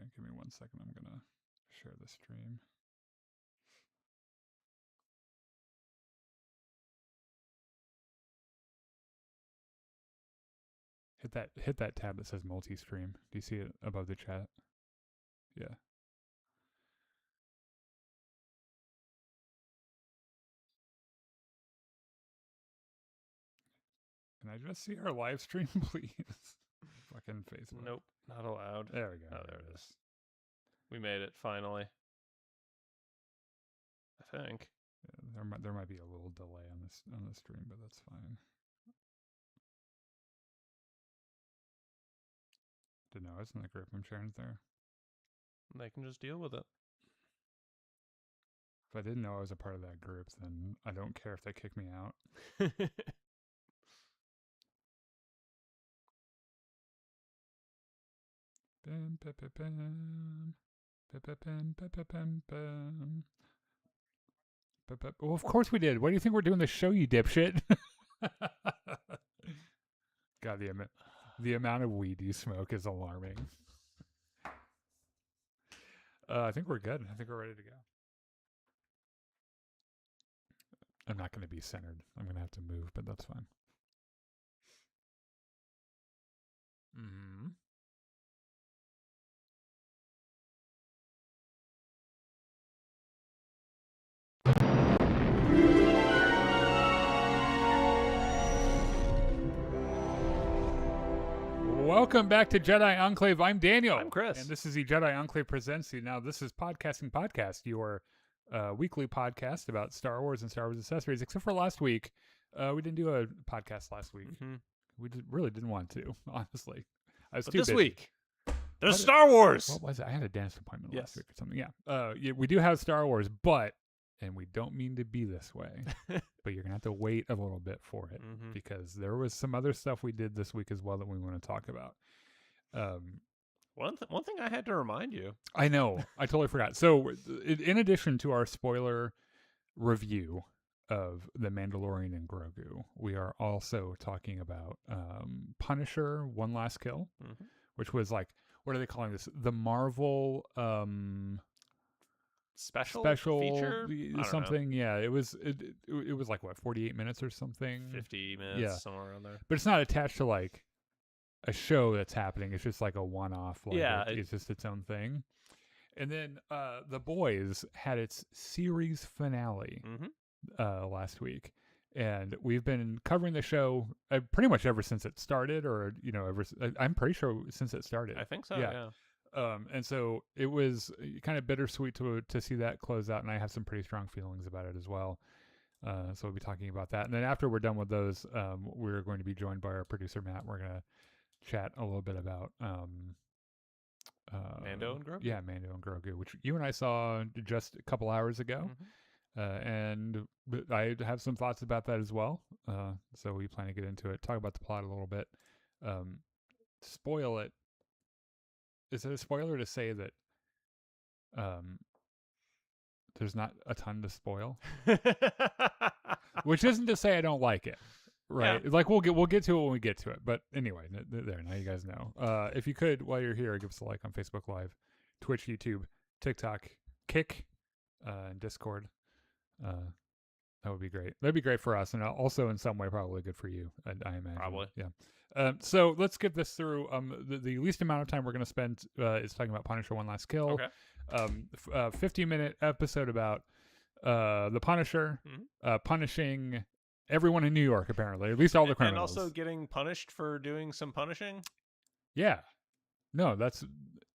right, give me 1 second. I'm going to share the stream. Hit that tab that says multi-stream. Do you see it above the chat? Yeah. Can I just see our live stream, please? Fucking Facebook. Nope, not allowed. There we go. Oh, there it is. We made it finally. I think. Yeah, there might be a little delay on the stream, but that's fine. Didn't know I was in the group. I'm sharing it there. They can just deal with it. If I didn't know I was a part of that group, then I don't care if they kick me out. Bam, bam, bam, bam. Bam, bam, bam, bam, bam, bam. Well, of course we did. Why do you think we're doing this show, you dipshit? God, the amount of weed you smoke is alarming. I think we're good. I think we're ready to go. I'm not going to be centered. I'm going to have to move, but that's fine. Mm-hmm. Welcome back to Jedi Enclave. I'm Daniel. I'm Chris. And this is the Jedi Enclave Presents You. Now, this is Podcasting Podcast, your weekly podcast about Star Wars and Star Wars accessories, except for last week. We didn't do a podcast last week. Mm-hmm. We really didn't want to, honestly. I was too busy. This week, there's Star Wars. What was it? I had a dentist appointment last week or something. Yeah. We do have Star Wars, and we don't mean to be this way, but you're going to have to wait a little bit for it because there was some other stuff we did this week as well that we want to talk about. One thing I had to remind you. I know. I totally forgot. So in addition to our spoiler review of The Mandalorian and Grogu, we are also talking about Punisher, One Last Kill, which was like, what are they calling this? The Marvel... Special feature something. Yeah, it was like what, 48 minutes or something, 50 minutes, somewhere around there. But it's not attached to like a show that's happening. It's just like a one-off. Like, it's just its own thing. And then The Boys had its series finale last week, and we've been covering the show pretty much ever since it started, or I'm pretty sure since it started. I think so. Yeah. And so it was kind of bittersweet to see that close out, and I have some pretty strong feelings about it as well. So we'll be talking about that. And then after we're done with those, we're going to be joined by our producer, Matt. We're going to chat a little bit about Mando and Grogu? Yeah, Mando and Grogu, which you and I saw just a couple hours ago. And I have some thoughts about that as well. So we plan to get into it, talk about the plot a little bit, spoil it. Is it a spoiler to say that there's not a ton to spoil? Which isn't to say I don't like it, right? Yeah. Like we'll get to it when we get to it. But anyway, there, now you guys know. If you could, while you're here, give us a like on Facebook Live, Twitch, YouTube, TikTok, Kick, and Discord. That would be great. That'd be great for us, and also in some way probably good for you, I imagine. Probably. Yeah. So let's get this through. The least amount of time we're going to spend is talking about Punisher One Last Kill. Okay. 50-minute episode about the Punisher punishing everyone in New York, apparently. At least all the criminals. And also getting punished for doing some punishing? Yeah. No, that's...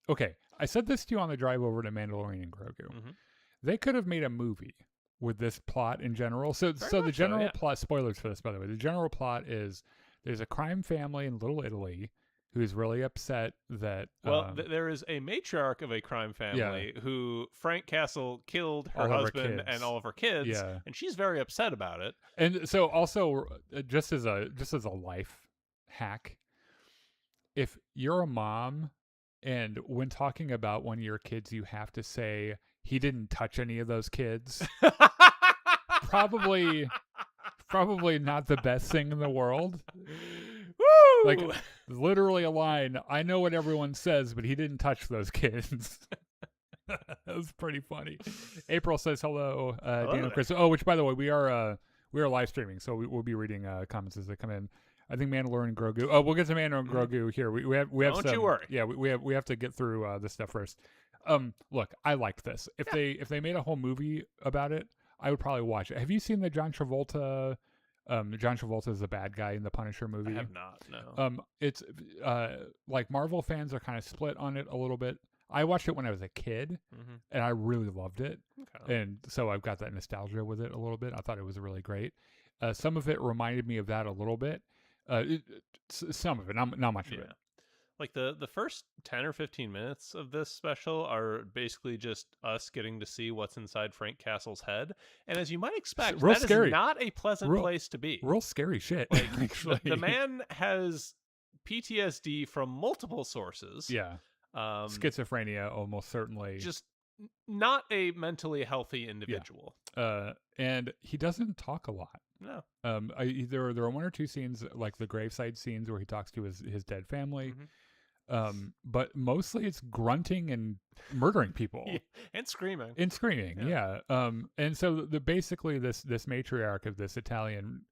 Okay, I said this to you on the drive over to Mandalorian and Grogu. They could have made a movie with this plot in general. So the general plot... Spoilers for this, by the way. The general plot is... There's a crime family in Little Italy who's really upset that... Well, there is a matriarch of a crime family who Frank Castle killed her husband and all of her kids, and she's very upset about it. And so also, just as a life hack, if you're a mom and when talking about one of your kids, you have to say, he didn't touch any of those kids, probably not the best thing in the world. Woo! Like, literally a line, I know what everyone says, but he didn't touch those kids. That was pretty funny. April says hello. Daniel, Chris. Oh, which, by the way, we are live streaming, so we'll be reading comments as they come in. I think Mandalorian and Grogu. Oh, we'll get to Mandalorian and Grogu here. We have Don't some, you worry. Yeah, we have to get through this stuff first. Look, I liked this. If they made a whole movie about it, I would probably watch it. Have you seen the John Travolta? John Travolta is the bad guy in the Punisher movie. I have not. No. It's like Marvel fans are kind of split on it a little bit. I watched it when I was a kid, and I really loved it. Okay. And so I've got that nostalgia with it a little bit. I thought it was really great. Some of it reminded me of that a little bit. Some of it, not much of it. Like the first 10 or 15 minutes of this special are basically just us getting to see what's inside Frank Castle's head. And as you might expect, that scary. Is not a pleasant place to be. Real scary shit. Like, actually. The man has PTSD from multiple sources. Yeah. Schizophrenia, almost certainly. Just not a mentally healthy individual. Yeah. And he doesn't talk a lot. No. There are one or two scenes, like the graveside scenes, where he talks to his dead family. But mostly it's grunting and murdering people. And screaming. Yeah. And so basically this matriarch of this Italian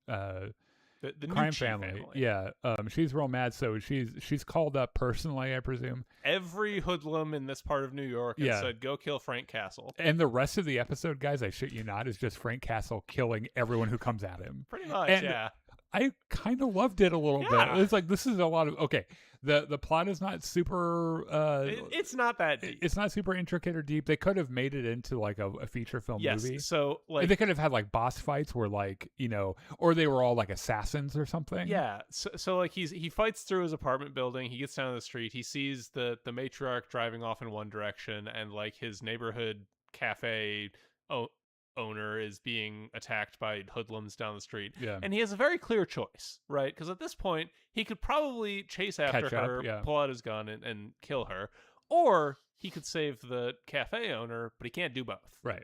the crime family. Yeah. She's real mad, so she's called up personally, I presume. Every hoodlum in this part of New York and said, go kill Frank Castle. And the rest of the episode, guys, I shit you not, is just Frank Castle killing everyone who comes at him. Pretty much, and I kind of loved it a little bit. It's like, this is a lot of the plot is not super it's not that deep. It's not super intricate or deep. They could have made it into like a feature film movie. So like they could have had like boss fights where like, or they were all like assassins or something. Yeah. So like he fights through his apartment building, he gets down the street, he sees the matriarch driving off in one direction, and like his neighborhood cafe owner is being attacked by hoodlums down the street. Yeah. And he has a very clear choice, right? Because at this point, he could probably chase after her, pull out his gun, and kill her. Or he could save the cafe owner, but he can't do both. Right.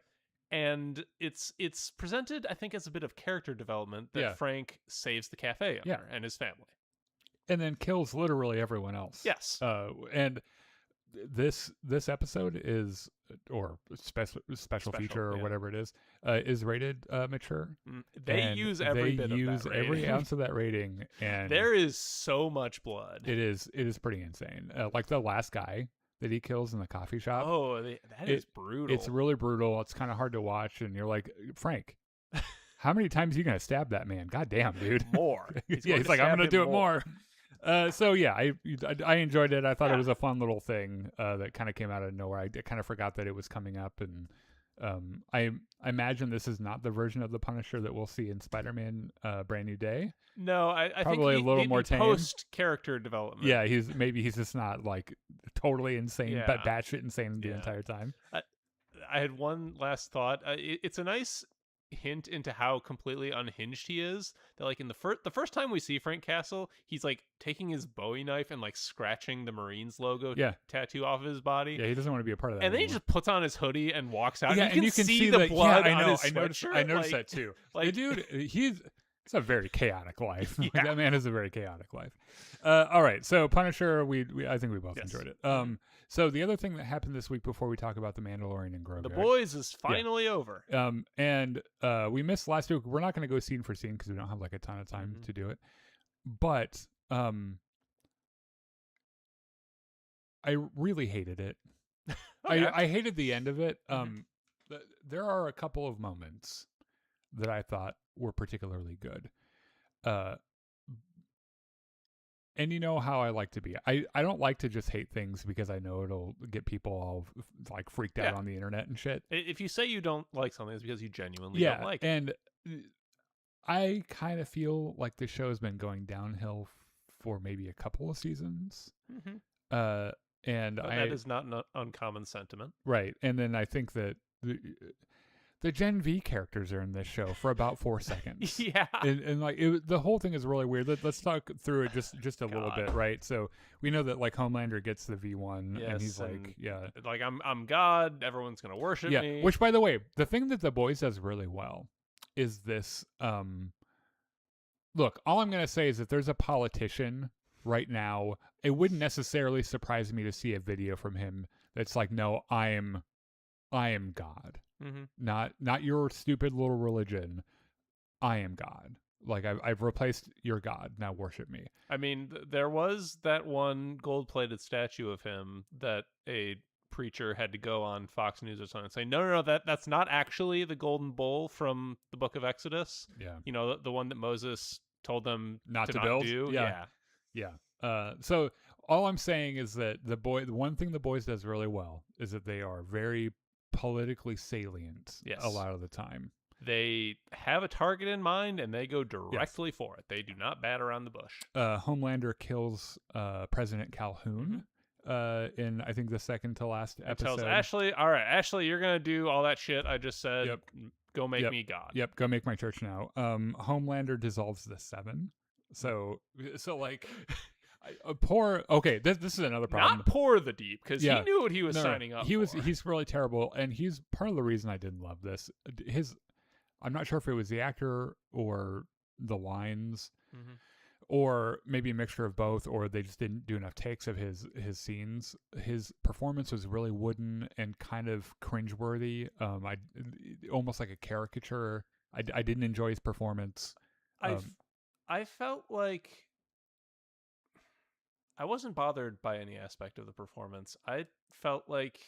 And it's presented, I think, as a bit of character development that Frank saves the cafe owner and his family. And then kills literally everyone else. Yes. And this episode is, or special feature or whatever it is rated mature. They use every bit of that rating. Every ounce of that rating, and there is so much blood. It is pretty insane. Like the last guy that he kills in the coffee shop. Oh, that is brutal. It's really brutal. It's kind of hard to watch, and you're like, Frank, how many times are you gonna stab that man? God damn, dude. More. He's like, I'm gonna do it more. So yeah, I enjoyed it. I thought it was a fun little thing that kind of came out of nowhere. I kind of forgot that it was coming up, and I imagine this is not the version of the Punisher that we'll see in Spider-Man: Brand New Day. No, I probably think a little more tame. Post character development. Yeah, he's just not like totally insane, but batshit insane the entire time. I had one last thought. It's a nice hint into how completely unhinged he is, that like in the first time we see Frank Castle, he's like taking his Bowie knife and like scratching the Marines logo tattoo off of his body. Yeah, he doesn't want to be a part of that and anymore. then he just puts on his hoodie and walks out. Yeah, and you can see the blood on his sweatshirt. I noticed that too. Like, the dude, it's a very chaotic life. That man has a very chaotic life. All right, so Punisher, I think we both enjoyed it. So the other thing that happened this week before we talk about the Mandalorian and Grogu, The Boys is finally over. And we missed last week. We're not going to go scene for scene because we don't have like a ton of time to do it. But I really hated it. I hated the end of it. There are a couple of moments that I thought were particularly good. And you know how I like to be. I don't like to just hate things because I know it'll get people all like freaked out on the internet and shit. If you say you don't like something, it's because you genuinely don't like it. And I kind of feel like the show has been going downhill for maybe a couple of seasons. And that is not an uncommon sentiment. Right. And then I think that the Gen V characters are in this show for about 4 seconds. Yeah. And like the whole thing is really weird. Let's talk through it just a little bit, right? So we know that like Homelander gets the V1 and he's like, like I'm God, everyone's going to worship me. Which, by the way, the thing that The Boys does really well is this look, all I'm going to say is if there's a politician right now, it wouldn't necessarily surprise me to see a video from him that's like, no, I am God. Not your stupid little religion. I am God. Like I've replaced your God. Now worship me. I mean, there was that one gold-plated statue of him that a preacher had to go on Fox News or something and say, no, that's not actually the golden bull from the Book of Exodus. Yeah, You know, the one that Moses told them not to not build. do. Yeah. So all I'm saying is that the one thing the boys does really well is that they are very politically salient. Yes. A lot of the time. They have a target in mind and they go directly for it. They do not bat around the bush. Homelander kills President Calhoun in, I think, the second to last episode. Tells Ashley, all right, Ashley, you're going to do all that shit I just said. Yep. Go make me God. Yep, go make my church now. Homelander dissolves the Seven. So like... Okay, this is another problem. Not pour the deep, because he knew what he was signing up for. He's really terrible, and he's part of the reason I didn't love this. I'm not sure if it was the actor or the lines, or maybe a mixture of both, or they just didn't do enough takes of his scenes. His performance was really wooden and kind of cringeworthy. Almost like a caricature. I didn't enjoy his performance. I felt like I wasn't bothered by any aspect of the performance. I felt like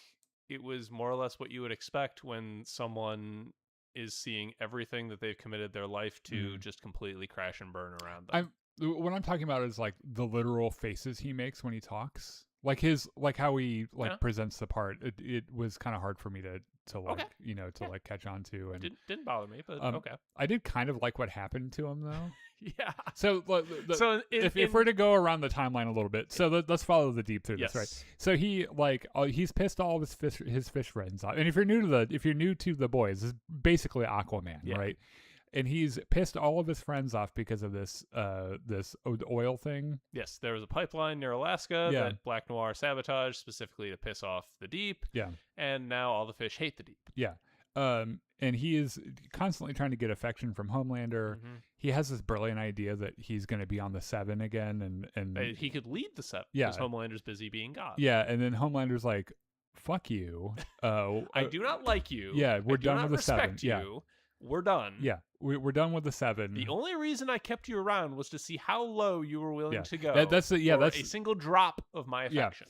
it was more or less what you would expect when someone is seeing everything that they've committed their life to just completely crash and burn around them. What I'm talking about is like the literal faces he makes when he talks, like how he presents the part. It was kind of hard for me to like catch on to, and didn't bother me, but okay. I did kind of like what happened to him though. Yeah. So if we're to go around the timeline a little bit, so let's follow the deep through this, right? So he's pissed all of his fish friends off, and if you're new to the boys, this is basically Aquaman, right? And he's pissed all of his friends off because of this oil thing. Yes, there was a pipeline near Alaska that Black Noir sabotaged specifically to piss off the deep. Yeah. And now all the fish hate the deep. Yeah. And he is constantly trying to get affection from Homelander. He has this brilliant idea that he's going to be on the Seven again, and he could lead the Seven because Homelander's busy being God. Yeah, and then Homelander's like, "Fuck you! I do not like you. Yeah, we're done with the Seven. Yeah, we're done. Yeah, we're done with the Seven. The only reason I kept you around was to see how low you were willing to go. That's a single drop of my affection.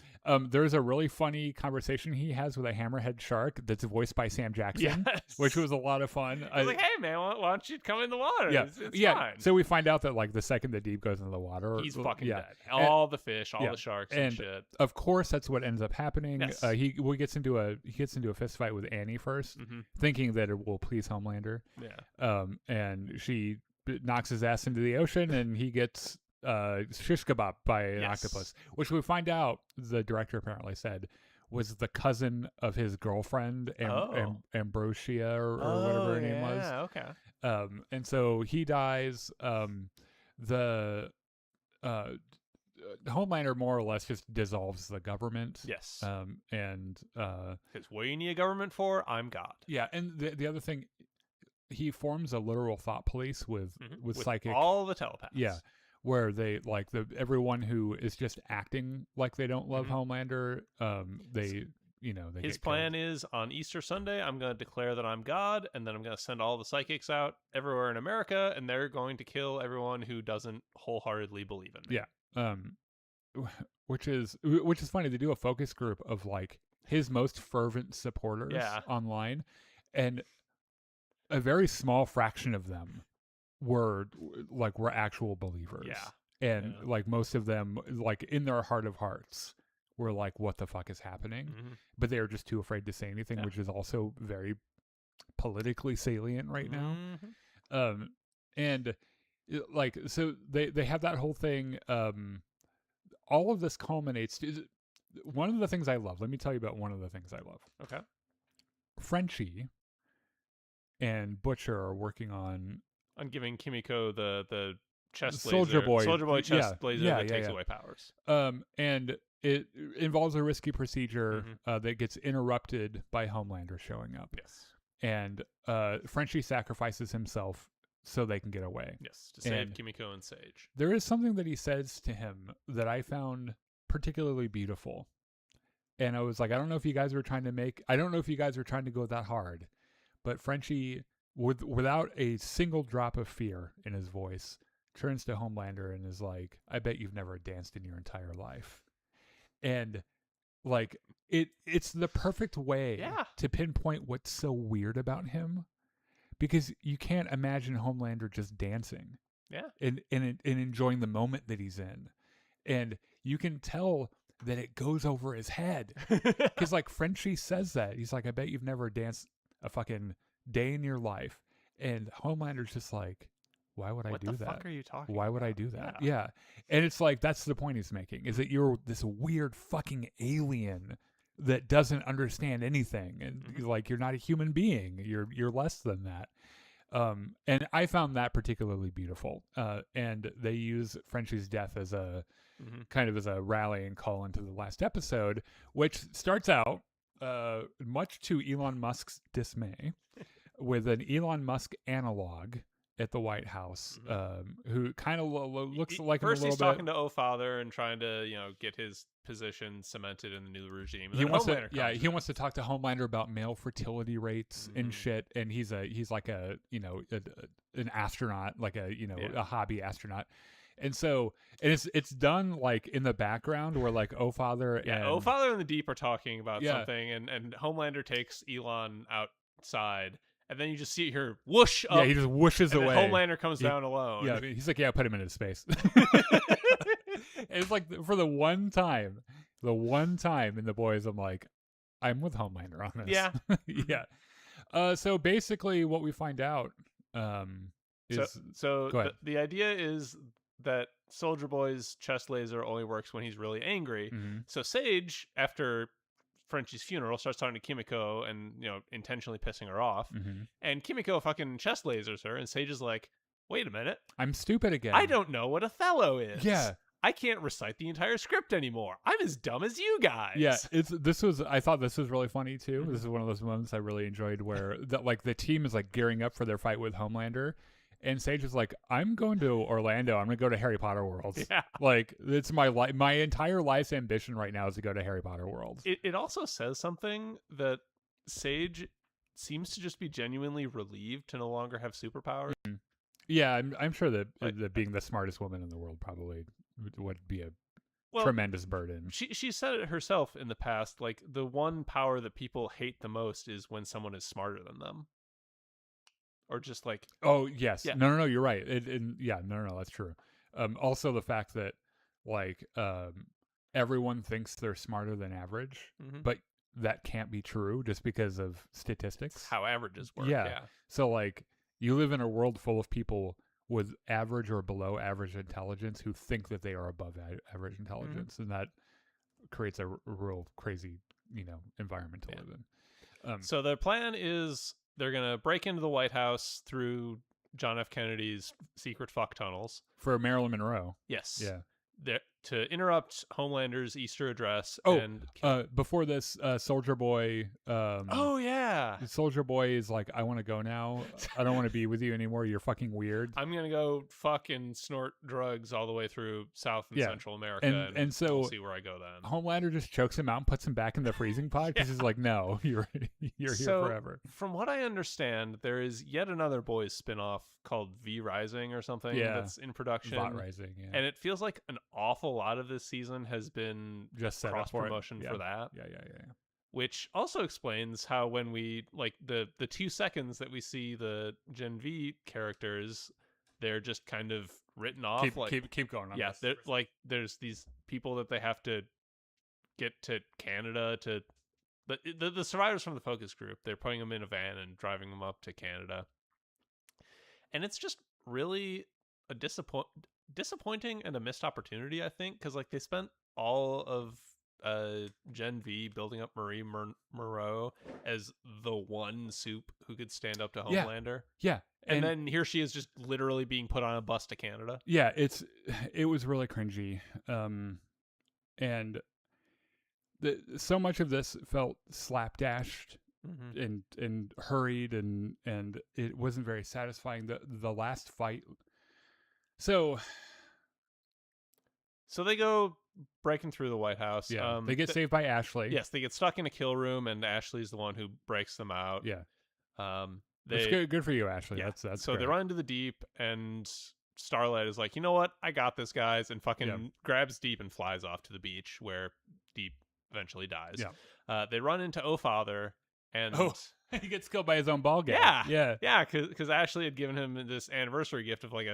There's a really funny conversation he has with a hammerhead shark that's voiced by Sam Jackson, which was a lot of fun. I was like, hey man, why don't you come in the water? Yeah, it's fine. So we find out that like the second the deep goes into the water, he's fucking dead. All the fish, all the sharks and shit. Of course, that's what ends up happening. Yes. He gets into a fist fight with Annie first, thinking that it will please Homelander. Yeah. And she knocks his ass into the ocean, and he gets shish kebab by an octopus, which we find out the director apparently said was the cousin of his girlfriend, Ambrosia or whatever her name was. Okay. And so he dies. The Homelander more or less just dissolves the government. Yes. And because what do you need a government for? I'm God. Yeah, and the other thing, he forms a literal thought police with psychic, all the telepaths. Yeah, where they like everyone who is just acting like they don't love Homelander. They his plan is on Easter Sunday, I'm going to declare that I'm God, and then I'm going to send all the psychics out everywhere in America, and they're going to kill everyone who doesn't wholeheartedly believe in me. Yeah. Which is funny. They do a focus group of like his most fervent supporters online, and a very small fraction of them were actual believers. Yeah. And like most of them, like in their heart of hearts, were like, what the fuck is happening? But they were just too afraid to say anything, which is also very politically salient right now. And like, so they have that whole thing. All of this culminates to one of the things I love. Let me tell you about one of the things I love. Okay. Frenchie and Butcher are working on giving Kimiko the chest Soldier Boy chest blazer that takes away powers. And it involves a risky procedure that gets interrupted by Homelander showing up. Yes. And Frenchie sacrifices himself so they can get away. Yes, to save And Kimiko and Sage. there is something that he says to him that I found particularly beautiful. And I was like, I don't know if you guys were trying to go that hard, but Frenchie, without a single drop of fear in his voice, turns to Homelander and is like, I bet you've never danced in your entire life. And like, it's the perfect way to pinpoint what's so weird about him, because you can't imagine Homelander just dancing and enjoying the moment that he's in. And you can tell that it goes over his head, because like Frenchie says that, he's like, I bet you've never danced a fucking day in your life. And Homelander's just like, why would I do that? What the fuck are you talking Why would about? I do that? Yeah. And it's like, that's the point he's making, is that you're this weird fucking alien that doesn't understand anything. And like, you're not a human being. You're less than that. And I found that particularly beautiful. And they use Frenchie's death as a kind of as a rallying call into the last episode, which starts out, much to Elon Musk's dismay, with an Elon Musk analog at the White House, who kind of looks like first him a little he's bit. talking to O-Father and trying to get his position cemented in the new regime. And He then wants Homelander to, comes he in. wants to talk to Homelander about male fertility rates and shit. And he's like a an astronaut, like a hobby astronaut. And so it's done like in the background where like O-Father and O-Father and the Deep are talking about something, and Homelander takes Elon outside. And then you just see her whoosh up. Yeah, he just whooshes and away. Then Homelander comes down alone. Yeah, he's like, yeah, put him into space. It's like for the one time in The Boys, I'm like, I'm with Homelander on this. Yeah. Yeah. So basically what we find out is... So the idea is that Soldier Boy's chest laser only works when he's really angry. So Sage, after Frenchie's funeral, starts talking to Kimiko and intentionally pissing her off, and Kimiko fucking chest lasers her, and Sage is like, wait a minute, I'm stupid again. I don't know what Othello is. Yeah, I can't recite the entire script anymore. I'm as dumb as you guys. Yeah, I thought this was really funny too. This is one of those moments I really enjoyed where the team is like gearing up for their fight with Homelander. And Sage is like, I'm going to Orlando. I'm going to go to Harry Potter World. Yeah. Like, it's my entire life's ambition right now is to go to Harry Potter World. It also says something that Sage seems to just be genuinely relieved to no longer have superpowers. Yeah, I'm sure that being the smartest woman in the world probably would be a tremendous burden. She said it herself in the past. Like, the one power that people hate the most is when someone is smarter than them. Or just like, oh yes, yeah. No, you're right. No, that's true. Also the fact that like everyone thinks they're smarter than average, but that can't be true just because of statistics. It's how averages work. Yeah. So like, you live in a world full of people with average or below average intelligence who think that they are above average intelligence, and that creates a real crazy environment to live in. So their plan is, they're going to break into the White House through John F. Kennedy's secret fuck tunnels. For Marilyn Monroe. Yes. Yeah. To interrupt Homelander's Easter address. Before this, Soldier Boy... oh, yeah. Soldier Boy is like, I want to go now. I don't want to be with you anymore. You're fucking weird. I'm going to go fuck and snort drugs all the way through South and Central America. And so we'll see where I go then. Homelander just chokes him out and puts him back in the freezing pod because he's like, no, you're here forever. From what I understand, there is yet another Boys spinoff called V Rising or something that's in production. Vought Rising, yeah. And it feels like an awful lot of this season has been just set cross up for promotion for that. Yeah. Which also explains how when we like the 2 seconds that we see the Gen V characters, they're just kind of written off. Keep going on. Yeah, there's these people that they have to get to Canada to the survivors from the focus group. They're putting them in a van and driving them up to Canada, and it's just really a disappointing and a missed opportunity, I think, because like they spent all of Gen V building up Marie Moreau as the one soup who could stand up to Homelander. Yeah. And then here she is just literally being put on a bus to Canada. Yeah, it was really cringy. And so much of this felt slapdashed and hurried, and it wasn't very satisfying. The last fight. So they go breaking through the White House. yeah, they get saved by Ashley. Yes, they get stuck in a kill room, and Ashley's the one who breaks them out. Yeah. They Good for you, Ashley. Yeah. That's so great. they run into the Deep, and Starlight is like, you know what? I got this, guys, and fucking grabs Deep and flies off to the beach, where Deep eventually dies. Yeah. They run into Father, and he gets killed by his own ball gag. Yeah, because Ashley had given him this anniversary gift of like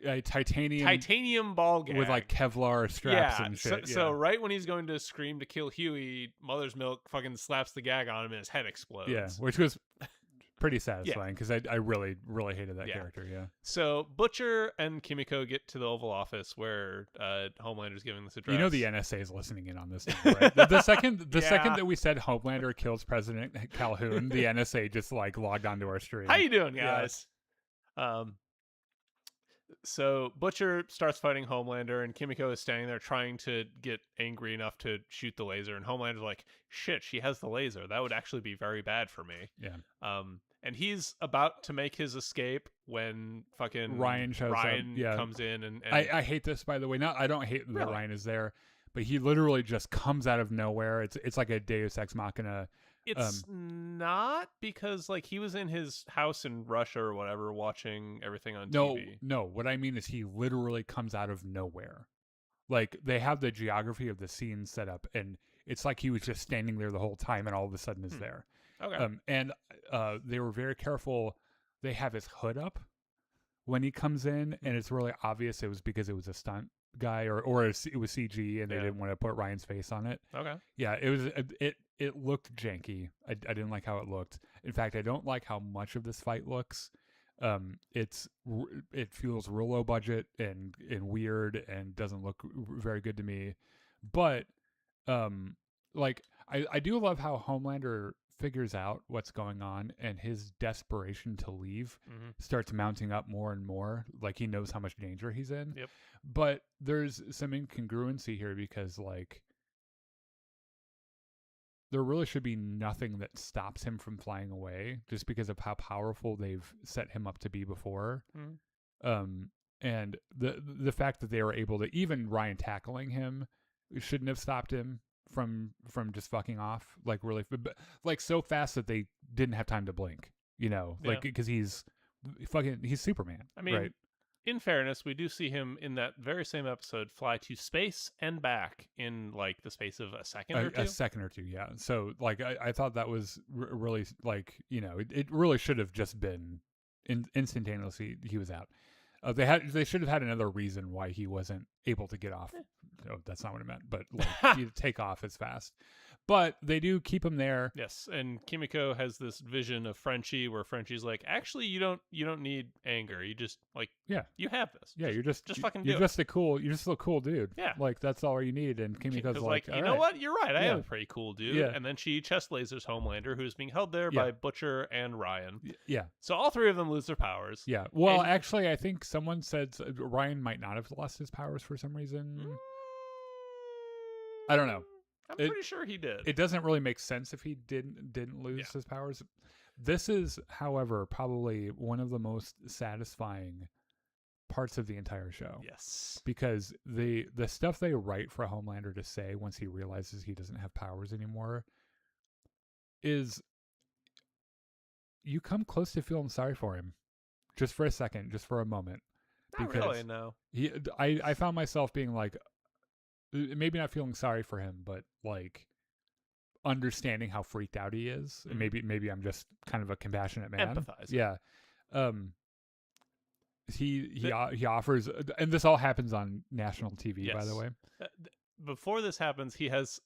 a titanium ball gag with like Kevlar straps and shit. So right when he's going to scream to kill Huey, Mother's Milk fucking slaps the gag on him and his head explodes. Yeah, which was pretty satisfying because I really hated that character. Yeah. So Butcher and Kimiko get to the Oval Office where Homelander's giving this address. You know the NSA is listening in on this now, right? the second that we said Homelander kills President Calhoun, the NSA just like logged onto our stream. How you doing, guys? So Butcher starts fighting Homelander, and Kimiko is standing there trying to get angry enough to shoot the laser, and Homelander's like, shit, she has the laser. That would actually be very bad for me. Yeah. And he's about to make his escape when fucking Ryan comes in, and I hate this, by the way. I don't hate that Ryan is there, but he literally just comes out of nowhere. It's like a Deus Ex Machina. It's not, because like he was in his house in Russia or whatever watching everything on TV. No, what I mean is he literally comes out of nowhere. Like they have the geography of the scene set up, and it's like he was just standing there the whole time, and all of a sudden is there. Okay. And they were very careful. They have his hood up when he comes in, and it's really obvious it was because it was a stunt guy or it was CG, and they didn't want to put Ryan's face on it. Okay. Yeah, it looked janky. I didn't like how it looked. In fact, I don't like how much of this fight looks. It feels real low budget and weird and doesn't look very good to me. But like I do love how Homelander figures out what's going on, and his desperation to leave starts mounting up more and more. Like he knows how much danger he's in. Yep. But there's some incongruency here because like there really should be nothing that stops him from flying away just because of how powerful they've set him up to be before. And the fact that they were able to, even Ryan tackling him shouldn't have stopped him from just fucking off like really like so fast that they didn't have time to blink, like because he's Superman. I mean, right? In fairness, we do see him in that very same episode fly to space and back in like the space of a second or two. A second or two, yeah. So like I thought that was really like it really should have just been instantaneously he was out. They should have had another reason why he wasn't able to get off. Oh, that's not what I meant, but like you take off as fast. But they do keep him there. Yes, and Kimiko has this vision of Frenchie where Frenchie's like, actually, you don't need anger. You just like you have this. Yeah, you're just fucking you're do just it. You're just a cool dude. Yeah, like that's all you need. And Kimiko's like, you know what? You're right. I am a pretty cool dude. Yeah. And then she chest lasers Homelander, who's being held there by Butcher and Ryan. Yeah. So all three of them lose their powers. Yeah. Well, actually, I think someone said Ryan might not have lost his powers for some reason. I don't know. I'm pretty sure he did. It doesn't really make sense if he didn't lose his powers. This is, however, probably one of the most satisfying parts of the entire show. Yes. Because the stuff they write for Homelander to say once he realizes he doesn't have powers anymore is you come close to feeling sorry for him. Just for a second, just for a moment. Not really, no. I found myself being like, maybe not feeling sorry for him, but like understanding how freaked out he is. And maybe I'm just kind of a compassionate man. Empathize. Yeah. He offers, and this all happens on national TV, by the way. Before this happens,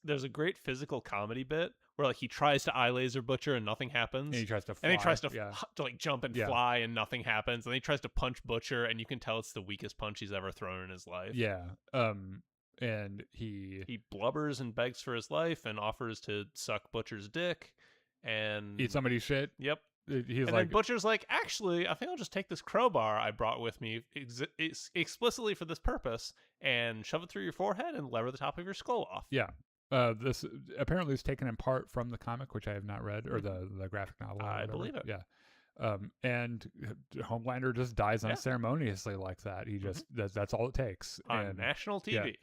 there's a great physical comedy bit where like he tries to eye laser Butcher and nothing happens. And he tries to fly. And he tries to like jump and fly and nothing happens. And then he tries to punch Butcher and you can tell it's the weakest punch he's ever thrown in his life. Yeah. And he blubbers and begs for his life and offers to suck Butcher's dick and eat somebody's shit. Yep. He's and then Butcher's like, actually, I think I'll just take this crowbar I brought with me explicitly for this purpose and shove it through your forehead and lever the top of your skull off. Yeah. This apparently is taken in part from the comic, which I have not read, or the graphic novel. I believe it. Yeah. And Homelander just dies Yeah. unceremoniously like that. He just that's all it takes On and, national TV.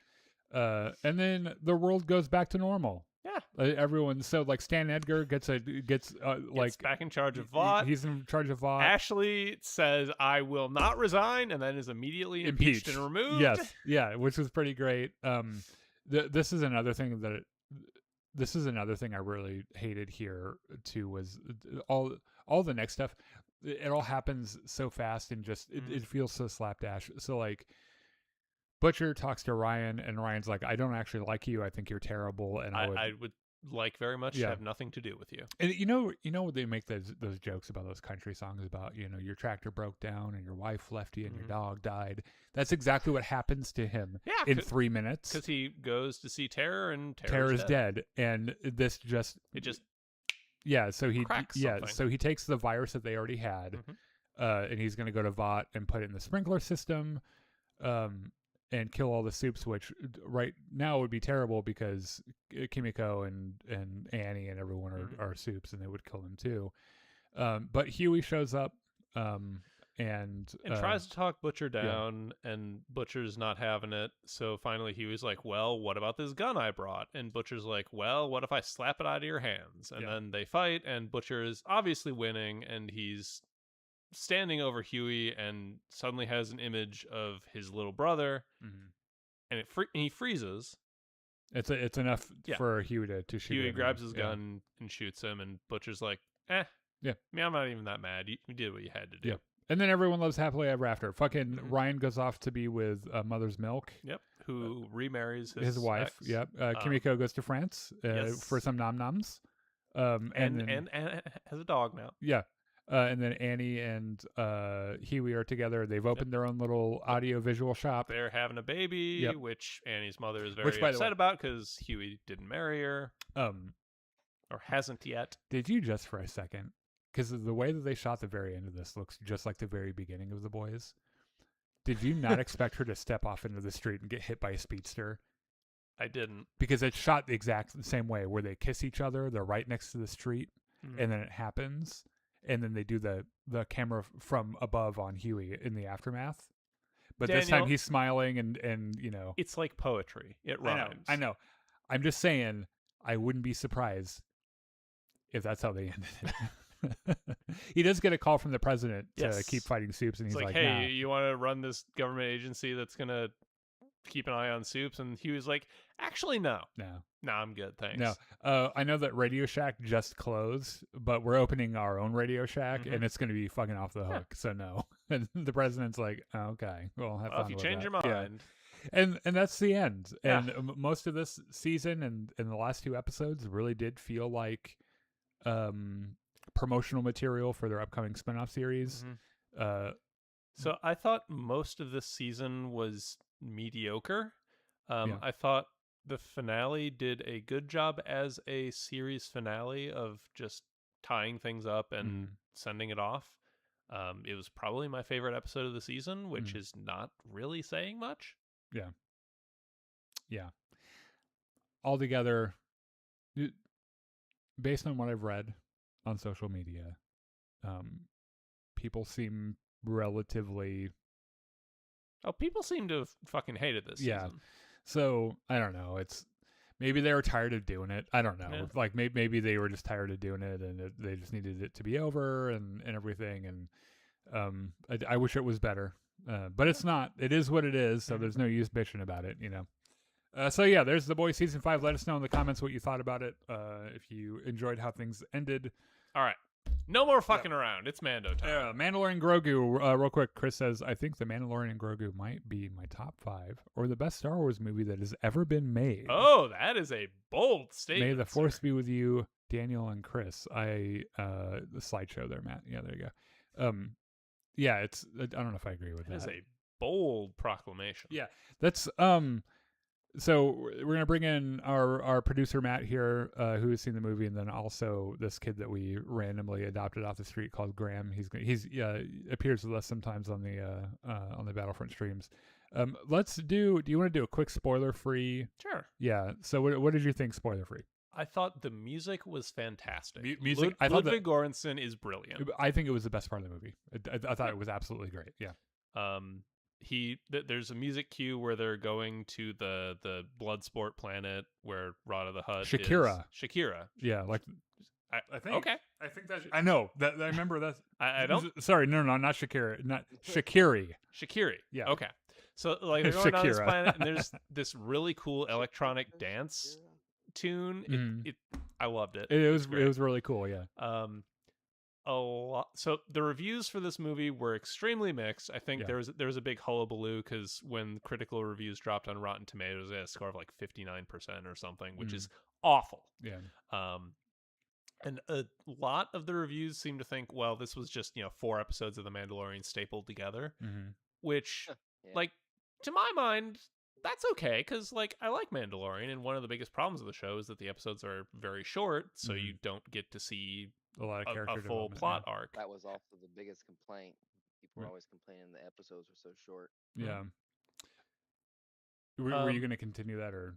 and then the world goes back to normal. Yeah. Everyone. So like Stan Edgar gets like back in charge of Vought. He's in charge of Vought. Ashley says, "I will not resign," and then is immediately impeached and removed. Yes, yeah, which was pretty great. This is another thing I really hated here too, was all the next stuff. It all happens so fast and just it feels so slapdash. So like Butcher talks to Ryan and Ryan's like, I don't actually like you. I think you're terrible. And I would like very much to have nothing to do with you. And you know they make those jokes about those country songs about, your tractor broke down and your wife left you and your dog died. That's exactly what happens to him in 3 minutes. Because he goes to see Terror and Terror is dead. And this just so he so he takes the virus that they already had, and he's going to go to Vought and put it in the sprinkler system, and kill all the soups, which right now would be terrible because Kimiko and Annie and everyone are soups, and they would kill them too. But Huey shows up and tries to talk Butcher down, and Butcher's not having it. So finally Huey's like, well, what about this gun I brought? And Butcher's like, well, what if I slap it out of your hands? And then they fight, and Butcher is obviously winning, and he's standing over Huey and suddenly has an image of his little brother, and he freezes. It's enough for Huey to shoot. Huey grabs his gun and shoots him, and Butcher's like, I'm not even that mad. You did what you had to do. And then everyone lives happily ever after. Fucking Ryan goes off to be with Mother's Milk. Who remarries his wife. Ex. Kimiko goes to France for some nom-noms. And has a dog now. And then Annie and Huey are together. They've opened their own little audio-visual shop. They're having a baby, which Annie's mother is very by upset about because Huey didn't marry her. Or hasn't yet. Did you just for a second? Because the way that they shot the very end of this looks just like the very beginning of The Boys. Did you not expect her to step off into the street and get hit by a speedster? I didn't. Because it's shot the exact same way, where they kiss each other. They're right next to the street, and then it happens. And then they do the camera from above on Huey in the aftermath. But Daniel, this time he's smiling and It's like poetry. It rhymes. I know. I'm just saying I wouldn't be surprised if that's how they ended it. He does get a call from the president to keep fighting soups, and he's like, hey, nah. You want to run this government agency that's going to keep an eye on soups? And Huey's like, actually, no, I'm good, thanks. No, I know that Radio Shack just closed, but we're opening our own Radio Shack, and it's going to be fucking off the hook. So no. And the president's like, okay, well, have fun if you with change that. your mind. And that's the end. And most of this season and the last 2 episodes really did feel like promotional material for their upcoming spinoff series. So I thought most of this season was mediocre. I thought the finale did a good job as a series finale of just tying things up and sending it off. It was probably my favorite episode of the season, which is not really saying much. Yeah. Altogether, based on what I've read on social media, people seem relatively... people seem to have fucking hated this season. So, I don't know. Maybe they were tired of doing it. I don't know. Yeah. Like, maybe they were just tired of doing it, and they just needed it to be over and everything. And I wish it was better. But it's not. It is what it is, so there's no use bitching about it, So yeah, there's The Boys Season 5. Let us know in the comments what you thought about it. If you enjoyed how things ended. All right. No more fucking around. It's Mando time. Mandalorian Grogu. Real quick, Chris says, I think The Mandalorian and Grogu might be my top 5 or the best Star Wars movie that has ever been made. Oh, that is a bold statement. May the Force be with you, Daniel and Chris. The slideshow there, Matt. Yeah, there you go. Yeah, I don't know if I agree with that. That is a bold proclamation. Yeah, that's so we're gonna bring in our producer Matt here, who has seen the movie, and then also this kid that we randomly adopted off the street called Graham. He's appears with us sometimes on the Battlefront streams. Let's do. Do you want to do a quick spoiler free? Sure. Yeah. So what did you think spoiler free? I thought the music was fantastic. Music. I thought Ludwig Göransson is brilliant. I think it was the best part of the movie. I thought it was absolutely great. Yeah. There's a music cue where they're going to the blood sport planet where Rada the Hutt Shakira. is. Shakira. Yeah, like I think. Okay. I think that I know that I remember that. I don't. Sorry, no, not Shakira, not Shakiri. Shakiri. Yeah. Okay. So like they're going on this Shakira. planet and there's this really cool electronic dance tune. I loved it. It was really cool. Yeah. A lot. So the reviews for this movie were extremely mixed. I think there was a big hullabaloo because when critical reviews dropped on Rotten Tomatoes, they had a score of like 59% or something, which is awful. Yeah. And a lot of the reviews seem to think, well, this was just 4 episodes of The Mandalorian stapled together, which, like, to my mind, that's okay because, like, I like Mandalorian, and one of the biggest problems of the show is that the episodes are very short, so you don't get to see a lot of character a full plot arc. That was also the biggest complaint. People were always complaining the episodes were so short. Yeah. Were you going to continue that or?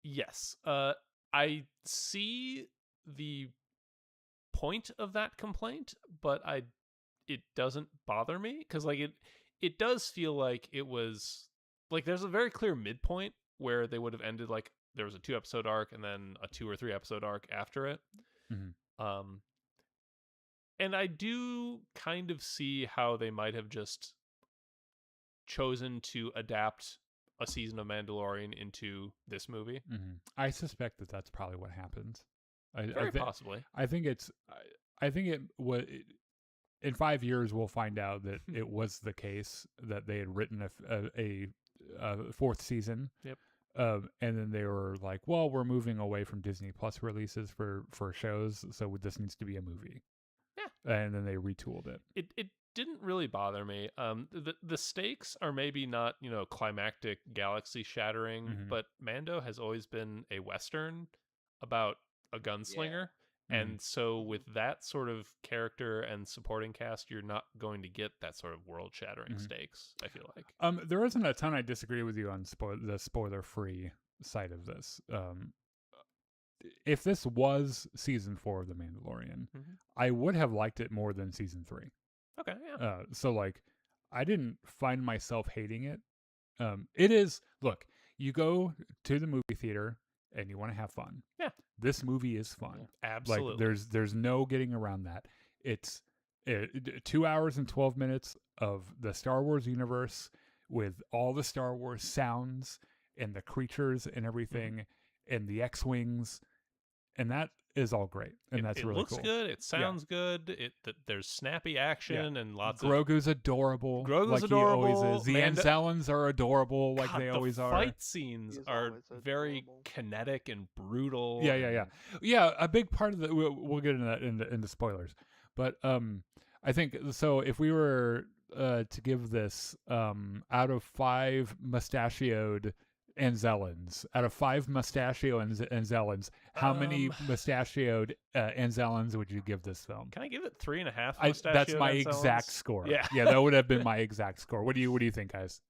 Yes. I see the point of that complaint, but it doesn't bother me because like it does feel like it was like there's a very clear midpoint where they would have ended like there was a 2-episode arc and then a 2 or 3 episode arc after it. And I do kind of see how they might have just chosen to adapt a season of Mandalorian into this movie. I suspect that that's probably what happens. Very possibly. I think it was. In 5 years, we'll find out that it was the case that they had written a 4th season. Yep. And then they were like, "Well, we're moving away from Disney Plus releases for shows, so this needs to be a movie." Yeah. And then they retooled it. It didn't really bother me. The stakes are maybe not climactic, galaxy shattering, but Mando has always been a Western about a gunslinger. And so with that sort of character and supporting cast, you're not going to get that sort of world-shattering stakes, I feel like. There isn't a ton I disagree with you on the spoiler-free side of this. If this was season 4 of The Mandalorian, I would have liked it more than season 3. Okay, yeah. So like, I didn't find myself hating it. It is, look, you go to the movie theater and you want to have fun. Yeah. This movie is fun. Absolutely. Like there's no getting around that. It's 2 hours and 12 minutes of the Star Wars universe with all the Star Wars sounds and the creatures and everything and the X-Wings, and that is all great. And that's really cool. It looks good. It sounds good. There's snappy action and lots of... Grogu's adorable. Grogu's adorable. He always is. The Anzellans are adorable like they always are. The fight scenes are very kinetic and brutal. Yeah, a big part of the... We'll get into that into spoilers. But I think, so if we were to give this out of 5 mustachioed Anzellans, out of 5 mustachio Anzellans, how many mustachioed Anzellans would you give this film? Can I give it 3.5 mustachioed That's my Anzellans? exact score. Yeah, that would have been my exact score. What do you think, guys?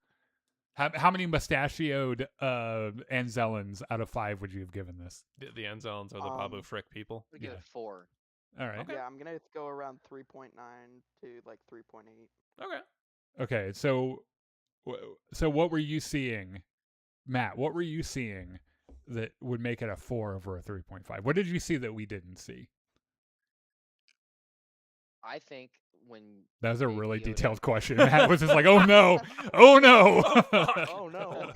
How many mustachioed Anzellans out of 5 would you have given this? The Anzellans are the Babu Frick people. I give it 4. All right. Okay. Yeah, I'm gonna go around 3.9 to like 3.8. Okay. Okay. So what were you seeing, Matt? What were you seeing that would make it a 4 over a 3.5? What did you see that we didn't see? I think when that was a Baby really Yoda- detailed question. Matt was just like, "Oh no, oh no, Oh no!"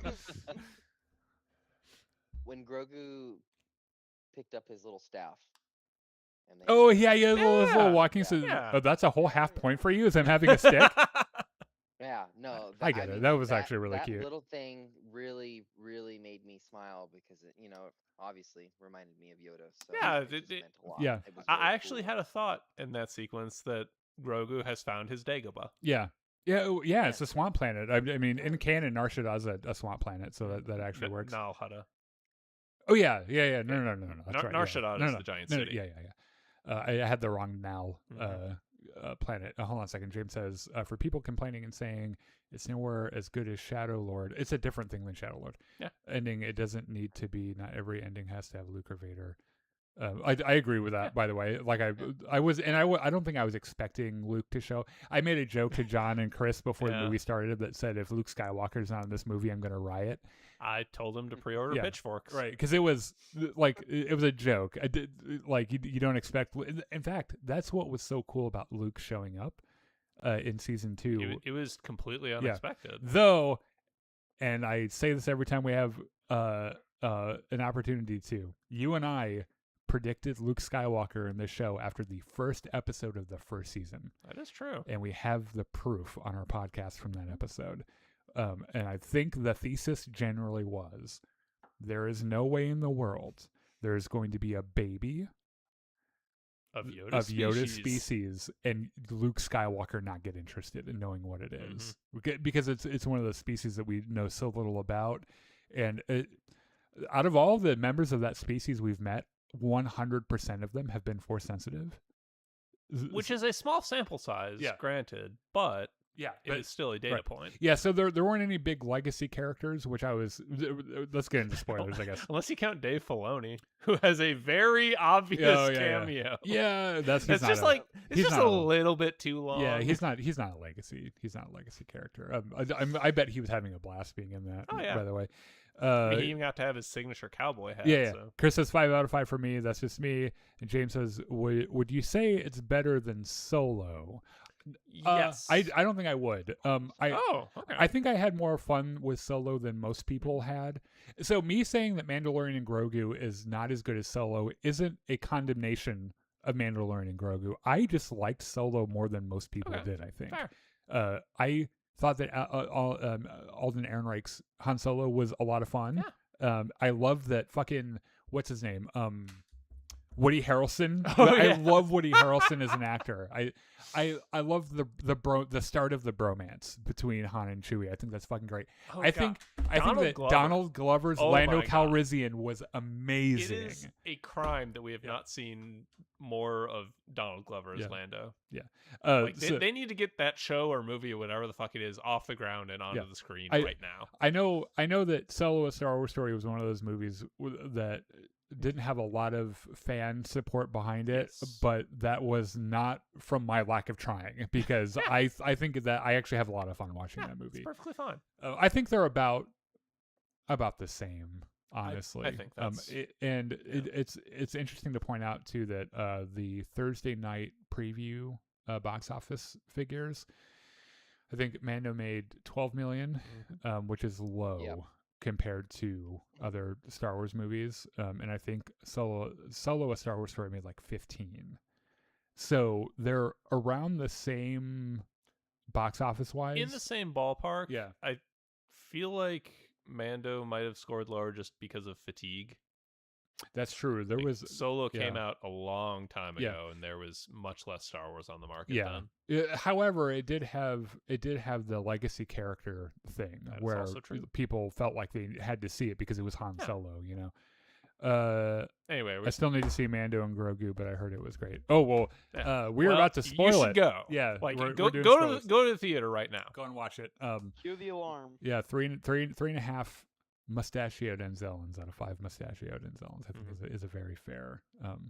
when Grogu picked up his little staff. And they oh yeah, his little walking. So that's a whole half point for you, is him having a stick. Yeah, no. I get it. That was actually really cute. That little thing really, really made me smile because it, obviously reminded me of Yoda. So Yeah, it just meant a lot. yeah. It was I really actually cool. had a thought in that sequence that Grogu has found his Dagobah. Yeah. It's a swamp planet. I mean, in canon, Nar Shadda's a swamp planet, so that actually works. Nal Hutta. Oh yeah. No. That's right. Nar Shaddaa is the giant city. Yeah. I had the wrong Nal planet. Hold on a second. James says, for people complaining and saying it's nowhere as good as Shadow Lord, it's a different thing than Shadow Lord. Yeah. Ending, it doesn't need to be. Not every ending has to have Luke or Vader. I agree with that. By the way, like I was, and I don't think I was expecting Luke to show. I made a joke to John and Chris before the movie started that said, if Luke Skywalker's not in this movie, I'm going to riot. I told him to pre-order pitchforks. Right, because it was like it was a joke. I did like you don't expect. In fact, that's what was so cool about Luke showing up in season 2. It was completely unexpected, though. And I say this every time we have an opportunity to. You and I predicted Luke Skywalker in this show after the first episode of the first season. That is true. And we have the proof on our podcast from that episode. And I think the thesis generally was, there is no way in the world there's going to be a baby of Yoda's species and Luke Skywalker not get interested in knowing what it is. Because it's one of those species that we know so little about. And out of all the members of that species we've met, 100% of them have been Force sensitive, which is a small sample size, granted, but it is still a data point. Yeah, so there weren't any big legacy characters, which I was. Let's get into spoilers, I guess. Unless you count Dave Filoni, who has a very obvious cameo. Yeah, that's it's just a little bit too long. Yeah, he's not a legacy. He's not a legacy character. I bet he was having a blast being in that. Oh yeah. By the way. He even got to have his signature cowboy hat. Yeah. So. Chris says 5 out of 5 for me. That's just me. And James says, would you say it's better than Solo? Yes. I don't think I would. Okay. I think I had more fun with Solo than most people had. So me saying that Mandalorian and Grogu is not as good as Solo isn't a condemnation of Mandalorian and Grogu. I just liked Solo more than most people did, I think. Fair. I thought that Alden Ehrenreich's Han Solo was a lot of fun. Yeah. I love that fucking, what's his name? Woody Harrelson. I love Woody Harrelson as an actor. I love the start of the bromance between Han and Chewie. I think that's fucking great. I think that Donald Glover's Lando Calrissian was amazing. It is a crime that we have not seen more of Donald Glover as Lando. Yeah. They need to get that show or movie or whatever the fuck it is off the ground and onto the screen right now. I know that Solo: A Star Wars Story was one of those movies that didn't have a lot of fan support behind it, but that was not from my lack of trying, because I think that I actually have a lot of fun watching that movie. It's perfectly fine. I think they're about the same, honestly. I think that's it's interesting to point out too that the Thursday night preview box office figures, I think Mando made 12 million, which is low. Yep. Compared to other Star Wars movies, and I think Solo: A Star Wars Story made like 15. So they're around the same box office wise, in the same ballpark. Yeah, I feel like Mando might have scored lower just because of fatigue. That's true. There was Solo came out a long time ago, and there was much less Star Wars on the market then. However, it did have the legacy character thing where people felt like they had to see it because it was Han Solo, you know. Anyway, I still need to see Mando and Grogu, but I heard it was great. Oh well, we're about to spoil it. You should go. Yeah, like we're go doing to the theater right now. Go and watch it. Cue the alarm. Yeah, three and a half mustachioed Enzellans out of 5 mustachioed Enzellans. I think is a very fair.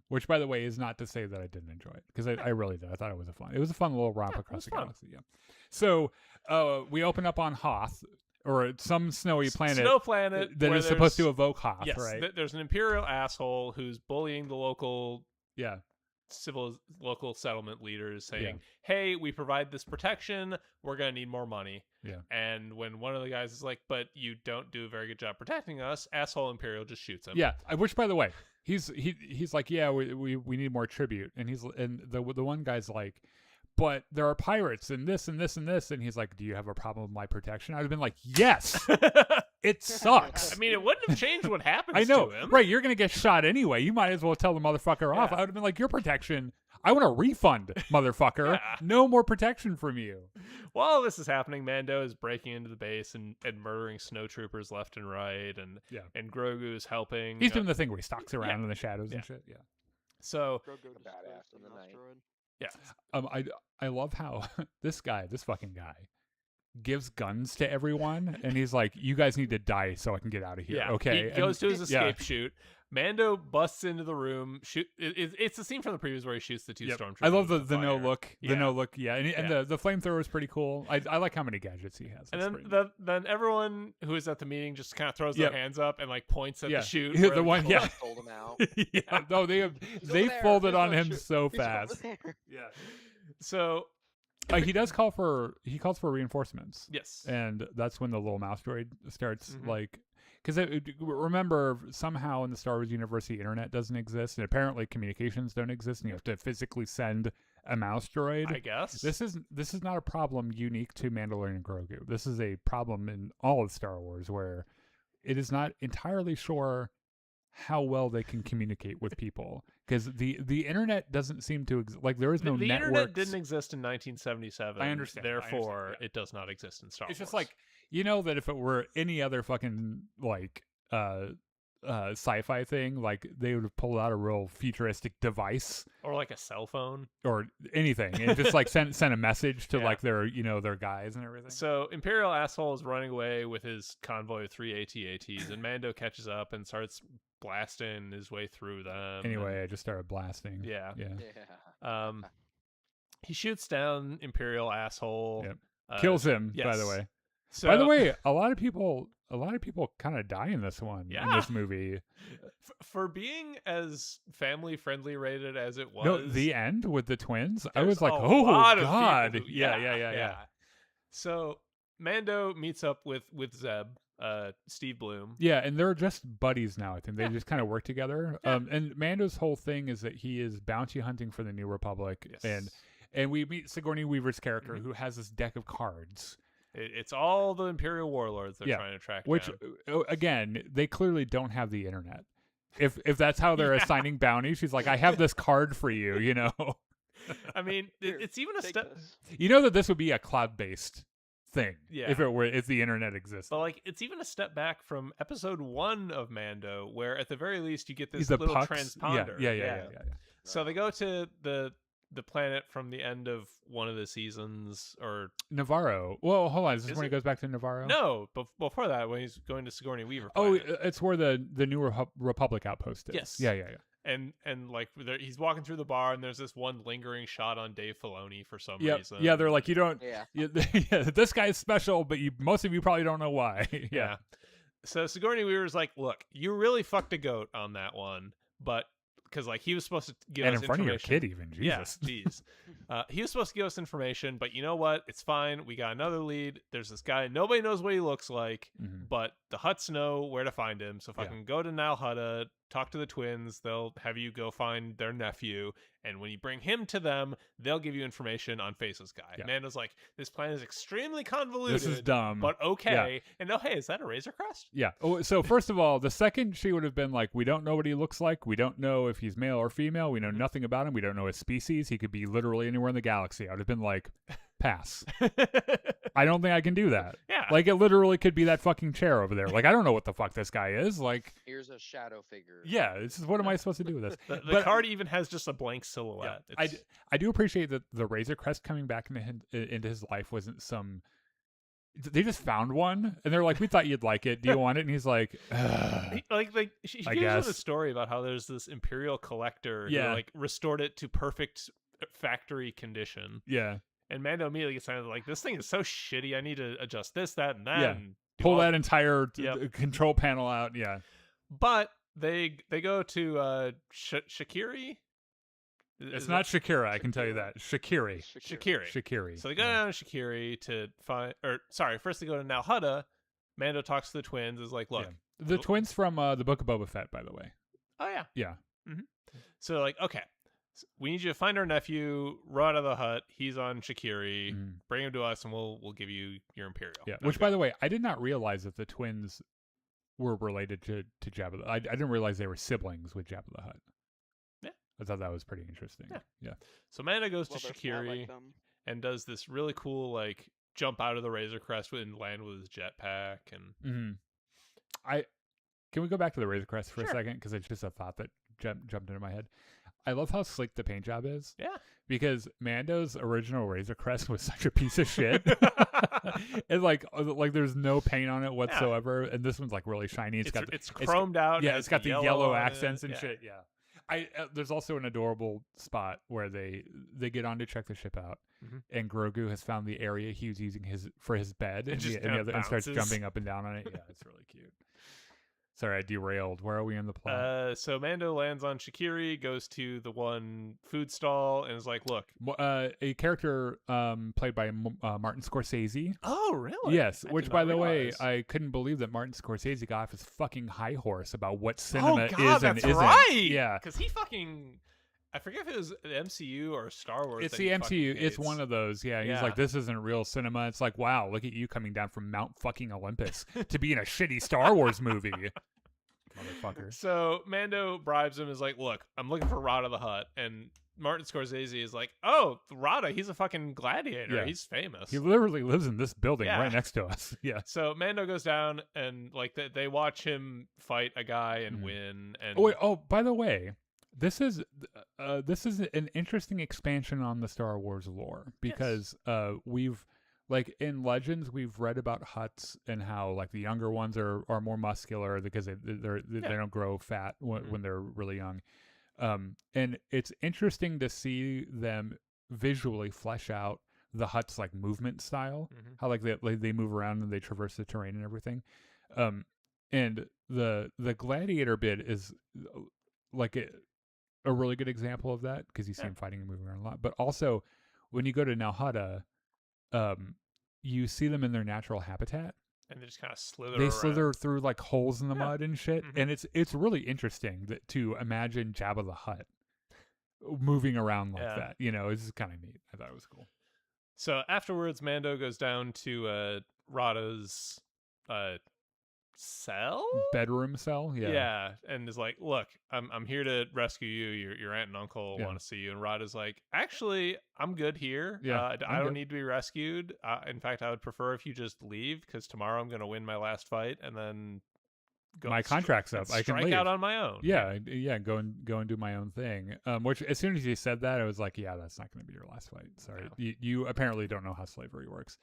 Which, by the way, is not to say that I didn't enjoy it, because I really did. I thought it was a fun little romp across the galaxy. Yeah. So we open up on Hoth, or some snowy planet. Snow planet that is supposed to evoke Hoth. Yes, right? There's an Imperial asshole who's bullying the local local settlement leaders, saying, hey, we provide this protection, we're gonna need more money. And when one of the guys is like, but you don't do a very good job protecting us, asshole Imperial just shoots him. Which, by the way, he's like, we need more tribute, and the one guy's like, but there are pirates and this and this and this, and he's like, do you have a problem with my protection? I'd have been like, yes. It sucks. I mean, it wouldn't have changed what happens I know, to him. right? You're going to get shot anyway. You might as well tell the motherfucker off. I would have been like, your protection, I want a refund, motherfucker. No more protection from you. While this is happening, Mando is breaking into the base and murdering snowtroopers left and right, and Grogu is helping. He's doing the thing where he stalks around in the shadows and shit. Yeah. So, Badass in the night. Yeah. I love how this fucking guy gives guns to everyone, and he's like, "You guys need to die so I can get out of here." Yeah. Okay. He goes to his yeah. escape chute. Mando busts into the room. It's the scene from the previews where he shoots the two stormtroopers. I love with the no fire. look. The no look. Yeah. And the flamethrower is pretty cool. I like how many gadgets he has. And That's then everyone who is at the meeting just kind of throws their hands up and like points at the chute. The where one, yeah. Fold him out. yeah. No, they there. folded He's on over him there. so He's over fast. there. Yeah. So He calls for reinforcements. yes. And that's when the little mouse droid starts Mhm. like, because remember, somehow in the Star Wars universe the internet doesn't exist, and apparently communications don't exist, and you have to physically send a mouse droid. I guess This is not a problem unique to Mandalorian and Grogu. This is a problem in all of Star Wars, where it is not entirely sure how well they can communicate with people, because the internet doesn't seem to like there is no the networks. internet didn't exist in 1977. I understand. Therefore, Yeah. it does not exist in Star Wars. It's just like, you know, that if it were any other fucking like sci-fi thing, like they would have pulled out a real futuristic device or like a cell phone. or anything, and just like send a message to Yeah. like their their guys and everything. So Imperial asshole is running away with his convoy of 3 AT-ATs, and Mando catches up and starts blasting his way through them. Anyway, I just started blasting. Yeah. Yeah. Yeah. He shoots down Imperial asshole. Yep. Kills him, by the yes. way. So, By the way, a lot of people kind of die in this one, in Yeah. this movie. for being as family friendly rated as it was, No, the end with the twins, I there's was like, a oh lot of god, people who- yeah. So Mando meets up with Zeb, Steve Bloom. Yeah, and they're just buddies now. I think they Yeah. just kind of work together. Yeah. And Mando's whole thing is that he is bounty hunting for the New Republic, Yes. and we meet Sigourney Weaver's character, Mhm. who has this deck of cards, It's all the Imperial warlords they're Yeah, trying to track which down. again, they clearly don't have the internet. If that's how they're Yeah. assigning bounties, she's like, I have this card for you. I mean, Here, it's even a Take step. this. You know that this would be a cloud-based thing, Yeah. if the internet existed. But like, it's even a step back from episode 1 of Mando, where at the very least you get this He's the little pucks. transponder. Yeah. So they go to the planet from the end of one of the seasons, or Navarro. Well, hold on. Is this Is when he it? goes back to Navarro? no, before that, when he's going to Sigourney Weaver. Oh, planet. it's where the New Republic outpost is. Yes. Yeah. and like he's walking through the bar, and there's this one lingering shot on Dave Filoni for some Yeah. reason. Yeah. They're like, you don't. Yeah. Yeah, this guy's special, but most of you probably don't know why. Yeah. So Sigourney Weaver's like, look, you really fucked a goat on that one, but because like he was supposed to give And us in front of your information. kid, even. Yeah, Jesus. jeez. He was supposed to give us information, but you know what? It's fine. We got another lead. There's this guy. Nobody knows what he looks like, Mhm. but the Hutts know where to find him. So if I Yeah. can go to Nal Hutta, talk to the twins, they'll have you go find their nephew. And when you bring him to them, they'll give you information on Face's guy. Yeah. Mando's like, this plan is extremely convoluted. This is dumb. But okay. And oh, hey, is that a Razor Crest? Yeah. Oh, so first of all, the second she would have been like, we don't know what he looks like. We don't know if he's male or female. We know Mhm. nothing about him. We don't know his species. He could be literally anywhere in the galaxy. I would have been like, pass. I don't think I can do that. Yeah. Like, it literally could be that fucking chair over there. Like, I don't know what the fuck this guy is. Like, Here's a shadow figure. yeah, this is, what am I supposed to do with this? The But- card even has just a blank silhouette. I, It's- I do appreciate that the Razor Crest coming back into his life wasn't some. They just found one, and they're like, "We thought you'd like it. Do you want it?" And he's like, "Ugh." she I gives us a guess. story about how there's this imperial collector who Yeah. like restored it to perfect factory condition, "Yeah, and Mando immediately gets sounded like, this thing is so shitty, I need to adjust this, that, and that. Yeah. And do pull all-" that entire Yep. control panel out." Yeah, But they go to Shakiri. it's not Shakira. I can tell you that. Shakiri. Shakiri. Shakiri. So they go yeah. down to Shakiri to find, first they go to Nal Hutta. Mando talks to the twins, is like, look, Yeah. The twins from the Book of Boba Fett, by the way. oh yeah. Yeah. So like, okay, we need you to find our nephew, run out of the hut. He's on Shakiri. Mhm. Bring him to us, and we'll give you your Imperial. Yeah. Which, by the way, I did not realize that the twins were related to Jabba. I didn't realize they were siblings with Jabba the Hutt. Yeah. I thought that was pretty interesting. Yeah. Yeah. So Mando goes Well, to they're smart Shakiri like them. and does this really cool like jump out of the Razor Crest and land with his jetpack. And Mm-hmm. Can we go back to the Razor Crest for a Sure. second? Because it's just a thought that jumped into my head. I love how slick the paint job is. Yeah. Because Mando's original Razor Crest was such a piece of shit. And like there's no paint on it whatsoever, and this one's like really shiny. It's chromed out. Yeah, it's got the yellow on accents it. and shit. Yeah. There's also an adorable spot where they get on to check the ship out, and Grogu has found the area he was using for his bed, and starts jumping up and down on it. Yeah, it's really cute. Sorry, I derailed. Where are we in the plot? So Mando lands on Shikiri, goes to the one food stall, and is like, "Look, a character played by Martin Scorsese." Oh, really? Yes. I Which, did by not the way, realize. I couldn't believe that Martin Scorsese got off his fucking high horse about what cinema God, is and that's isn't. right. Yeah. Because he fucking, I forget if it was the MCU or Star Wars. It's that the he MCU. fucking It's hates. one of those. Yeah. He's like, this isn't real cinema. It's like, wow, look at you coming down from Mount fucking Olympus to be in a shitty Star Wars movie. Motherfucker. So Mando bribes him, is like, "Look, I'm looking for Rada the Hutt," and Martin Scorsese is like, "Oh, Rada, he's a fucking gladiator. Yeah. He's famous." He literally lives in this building Yeah. right next to us. Yeah. So Mando goes down, and like they watch him fight a guy and Mhm. win. And Oh, wait, by the way, this is an interesting expansion on the Star Wars lore because we've like in Legends we've read about Hutts and how like the younger ones are more muscular because they don't grow fat when they're really young, and it's interesting to see them visually flesh out the Hutts like movement style, how like they move around and they traverse the terrain and everything, and the gladiator bit is like a really good example of that because you see him fighting and moving around a lot. But also, when you go to Nalhutta, you see them in their natural habitat. and they just kind of slither. They around. slither through like holes in the Yeah. mud and shit, and it's really interesting to imagine Jabba the Hutt moving around like that. You know, it's kind of neat. I thought it was cool. So afterwards, Mando goes down to Rada's cell. Bedroom cell. Yeah. And is like, "Look, I'm here to rescue you. Your aunt and uncle want to see you." And Rada's like, "Actually, I'm good here. Yeah, I don't need to be rescued. In fact, I would prefer if you just leave because tomorrow I'm going to win my last fight and then my contract's up. I can strike leave out on my own." Yeah, go and do my own thing. Which as soon as you said that, I was like, yeah, that's not going to be your last fight. Sorry, you apparently don't know how slavery works.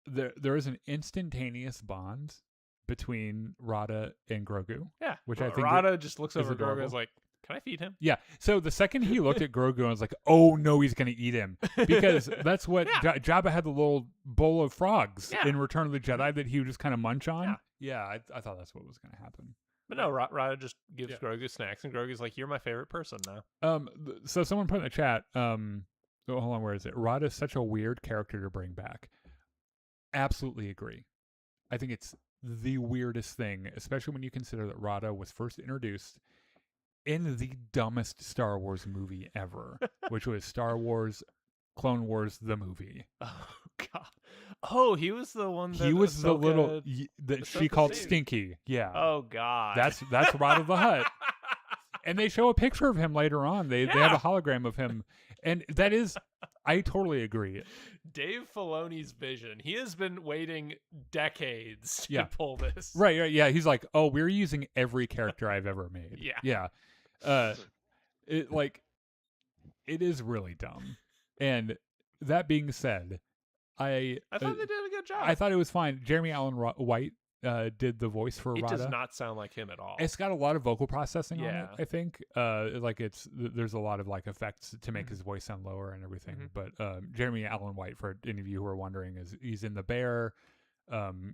There is an instantaneous bond between Rada and Grogu. Yeah, which I think Rada just looks over at Grogu adorable. and is like, "Can I feed him?" Yeah. So the second he looked at Grogu, I was like, "Oh no, he's going to eat him," because that's what Jabba had the little bowl of frogs in Return of the Jedi that he would just kind of munch on. Yeah, I thought that's what was going to happen. But no, Rada just gives Grogu snacks, and Grogu's like, "You're my favorite person now." So someone put in the chat, hold on, where is it? Rada is such a weird character to bring back. Absolutely agree. I think it's the weirdest thing, especially when you consider that Rada was first introduced in the dumbest Star Wars movie ever, which was Star Wars Clone Wars the movie. Oh God! Oh, he was the one. That He was the little that she Ahsoka called saved. Stinky. Yeah. Oh God! That's Rada the Hutt. And they show a picture of him later on. They have a hologram of him, and that is, I totally agree. Dave Filoni's vision. He has been waiting decades to pull this. Right. Yeah. He's like, oh, we're using every character I've ever made. Yeah. It is really dumb. And that being said, I thought they did a good job. I thought it was fine. Jeremy Allen White did the voice for Rada. It does not sound like him at all. It's got a lot of vocal processing on it, I think. There's a lot of like effects to make his voice sound lower and everything. But Jeremy Allen White, for any of you who are wondering, he's in The Bear.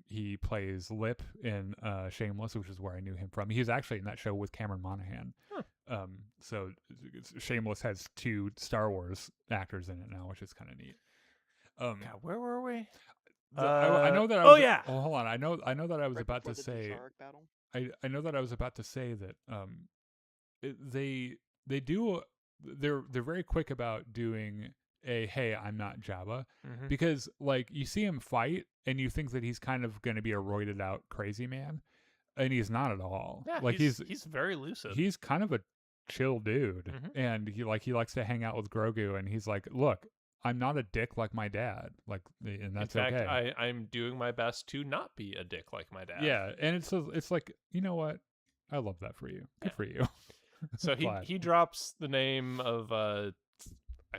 He plays Lip in Shameless, which is where I knew him from. He was actually in that show with Cameron Monaghan. So Shameless has 2 Star Wars actors in it now, which is kind of neat. God, where were we? I know that. Oh, hold on. I know that I was about to say. I know that I was about to say that they're very quick about doing a hey, I'm not Jabba, because like you see him fight and you think that he's kind of going to be a roided out crazy man, and he's not at all. Yeah, like he's very lucid. He's kind of a chill dude, and he likes to hang out with Grogu, and he's like, look, I'm not a dick like my dad, like, and that's in fact, okay. I'm doing my best to not be a dick like my dad. Yeah, and it's like, you know what? I love that for you. Good for you. So Glad. he drops the name of I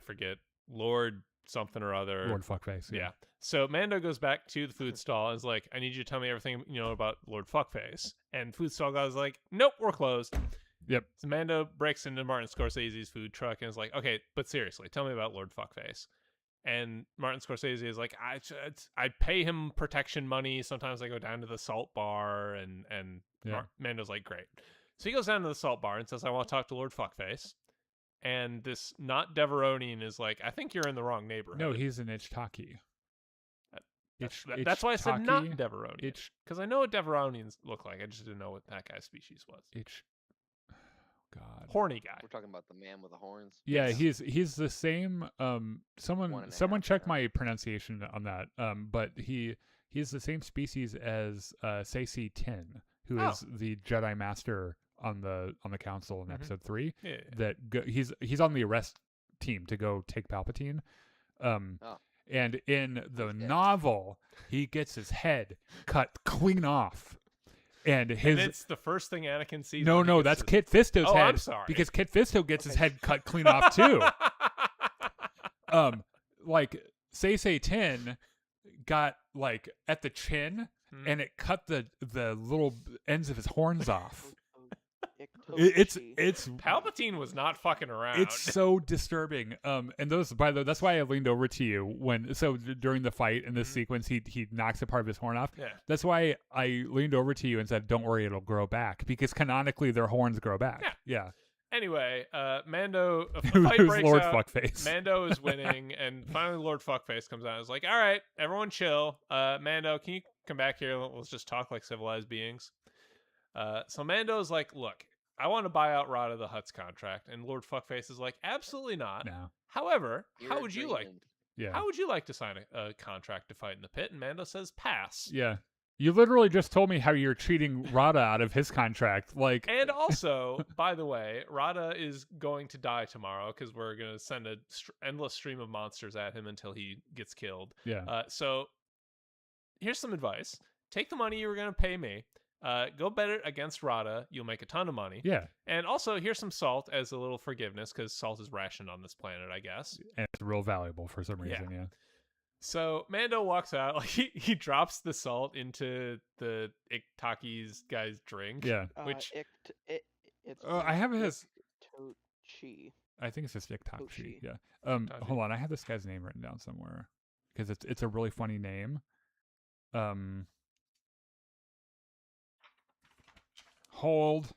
forget, Lord something or other. Lord Fuckface. Yeah. So Mando goes back to the food stall and is like, I need you to tell me everything you know about Lord Fuckface. And food stall guy's like, nope, we're closed. Yep. So Mando breaks into Martin Scorsese's food truck and is like, okay, but seriously, tell me about Lord Fuckface. And Martin Scorsese is like, I pay him protection money. Sometimes I go down to the salt bar, and Yeah. Mando's like, great. So he goes down to the salt bar and says, I want to talk to Lord Fuckface. And this not Deveronian is like, I think you're in the wrong neighborhood. No, he's an Ichtaki. That's why I said not Ichtaki. Deveronian. Because I know what Deveronians look like. I just didn't know what that guy's species was. God. Horny guy. We're talking about the man with the horns. Yeah, Yes. he's the same. Someone One and a someone half, check yeah. my pronunciation on that. But he's the same species as Saesee Tin, who is the Jedi Master on the council in Episode 3. Yeah. That he's on the arrest team to go take Palpatine. And in the He's dead. novel, he gets his head cut clean off. And it's the first thing Anakin sees. no, when he gets that's his- Kit Fisto's Oh, head. I'm sorry. Because Kit Fisto gets his Okay. head cut clean off too. Like Saesee Tin got like at the chin, and it cut the little ends of his horns off. It's Palpatine was not fucking around. it's so disturbing. And those, by the way, that's why I leaned over to you during the fight in this sequence, he knocks a part of his horn off. Yeah. That's why I leaned over to you and said, "Don't worry, it'll grow back," because canonically their horns grow back. Yeah. Anyway, Mando, a It fight was breaks Lord out. Fuckface. Mando is winning, and finally Lord Fuckface comes out and is like, all right, everyone chill. Mando, can you come back here? Let's just talk like civilized beings. So Mando's like, look, I want to buy out Rada the Hutt's contract. And Lord Fuckface is like, absolutely not. No. However, You're how a would you like dreaming. Yeah. How would you like to sign a contract to fight in the pit? And Mando says, pass. Yeah. You literally just told me how you're cheating Rada out of his contract. Like, And also, by the way, Rada is going to die tomorrow because we're going to send an endless stream of monsters at him until he gets killed. yeah. So here's some advice. Take the money you were going to pay me. Go bet it against Rada. You'll make a ton of money. Yeah. And also, here's some salt as a little forgiveness because salt is rationed on this planet, I guess. And it's real valuable for some reason. Yeah. So Mando walks out, like he drops the salt into the Iktaki's guy's drink. Yeah. Which it's I have his. Tochi. I think it's just Iktachi. Tochi. Yeah. Iktachi. Hold on. I have this guy's name written down somewhere because it's a really funny name. Hold.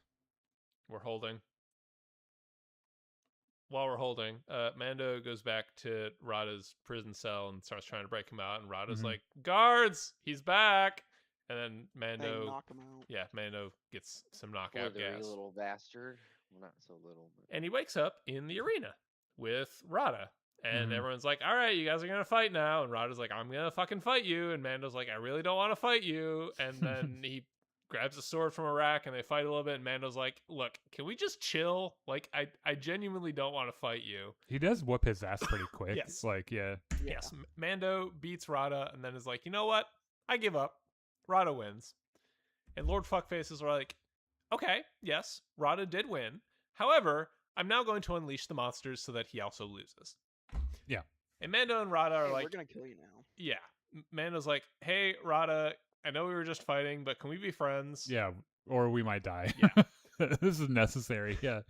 we're holding. While we're holding, Mando goes back to Rada's prison cell and starts trying to break him out. And Rada's Mhm. like, "Guards, he's back!" And then They Mando, knock him out. Mando gets some Poor knockout dirty gas, little bastard. Well, not so little. But... and he wakes up in the arena with Rada. And Mhm. everyone's like, all right, you guys are going to fight now. And Rada's like, I'm going to fucking fight you. And Mando's like, I really don't want to fight you. And then he grabs a sword from a rack and they fight a little bit. And Mando's like, look, can we just chill? Like, I genuinely don't want to fight you. He does whoop his ass pretty quick. Yes. Like, yeah. Yes. Mando beats Rada and then is like, you know what? I give up. Rada wins. And Lord Fuckfaces are like, okay, yes, Rada did win. However, I'm now going to unleash the monsters so that he also loses. Yeah. And Mando and Rada are Hey, like, we're gonna kill you now. yeah. Mando's like, hey, Rada, I know we were just fighting, but can we be friends? Yeah. Or we might die. Yeah. This is necessary. Yeah.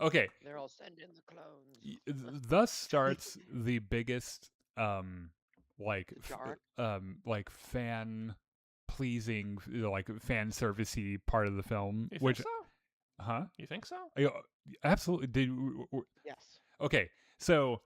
Okay. They're all sending the clones. Thus starts the biggest like fan pleasing, like fan servicey part of the film. You which think so? Huh? You think so? Absolutely. Yes. Okay, so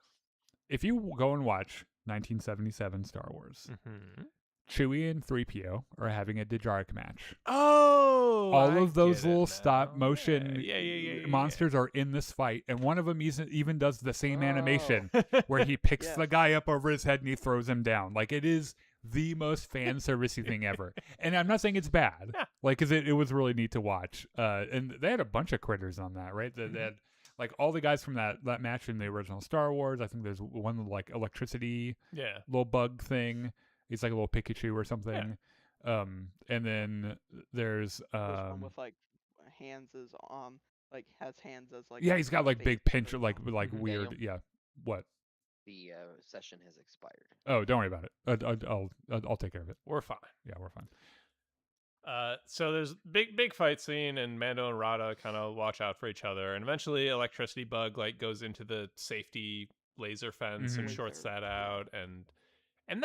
if you go and watch 1977 Star Wars, Mm-hmm. Chewie and 3PO are having a Dejarik match. Oh, All I of those get it little now. stop motion Yeah. monsters are in this fight, and one of them even does the same animation where he picks Yes. the guy up over his head and he throws him down. Like, it is the most fan servicey thing ever. And I'm not saying it's bad, Yeah. like, because it was really neat to watch. And they had a bunch of critters on that, right? They had like all the guys from that match in the original Star Wars. I think there's one like electricity Yeah. little bug thing. He's like a little Pikachu or something. And then there's There's one with like hands is like has hands as like Yeah, a he's got like face big pinch, or like something. weird. Yeah. What? The session has expired. Oh, don't worry about it. I'll take care of it. We're fine. Yeah, we're fine. So there's big fight scene, and Mando and Rada kind of watch out for each other, and eventually electricity bug like goes into the safety laser fence and Mhm. shorts Laser, that yeah. out, and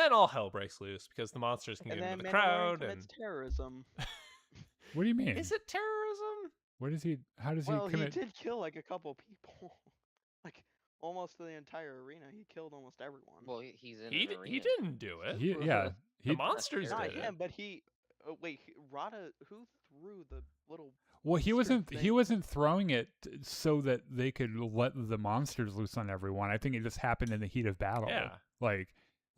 then all hell breaks loose because the monsters can And get then into the Mandalorian crowd. commits And terrorism. What do you mean? is it terrorism? What is he? How does Well, he commit? he did kill like a couple people, like almost the entire arena. He killed almost everyone. Well, he's in He an arena. he didn't do it. Yeah. The He, monsters Not did it. him, but he. Oh, wait, Rada. Who threw the little? well, he booster wasn't. He thing? wasn't throwing it so that they could let the monsters loose on everyone. I think it just happened in the heat of battle. Yeah.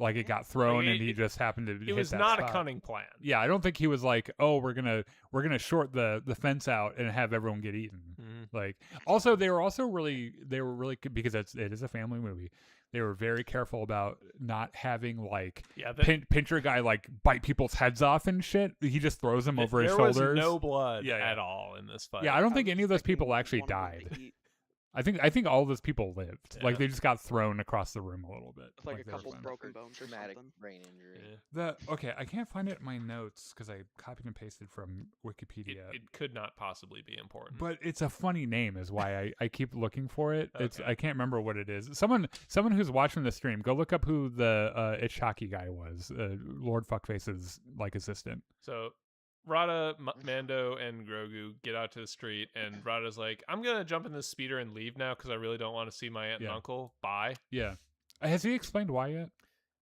Like it got thrown, Like, and he just happened to. It hit was that not spot. a cunning plan. Yeah, I don't think he was like, oh, we're gonna short the fence out and have everyone get eaten. Mhm. Like, also they were really because it is a family movie. They were very careful about not having like Yeah, pincher guy like bite people's heads off and shit. He just throws them over his there shoulders. was no blood Yeah, yeah. at all in this fight. Yeah, I don't I think was any of those people expecting actually one of them died. to eat I think all those people lived. Yeah. Like they just got thrown across the room a little bit. with like a they were couple fine. broken bones or Traumatic something. brain injury. Yeah. Okay, I can't find it in my notes because I copied and pasted from Wikipedia. It could not possibly be important. But it's a funny name, is why I keep looking for it. It's Okay. I can't remember what it is. Someone who's watching the stream, go look up who the Itchaki guy was. Lord Fuckface's like assistant. So Rada, Mando, and Grogu get out to the street, and Rada's like, I'm going to jump in this speeder and leave now because I really don't want to see my aunt and Yeah. uncle. Bye. Yeah, has he explained why yet?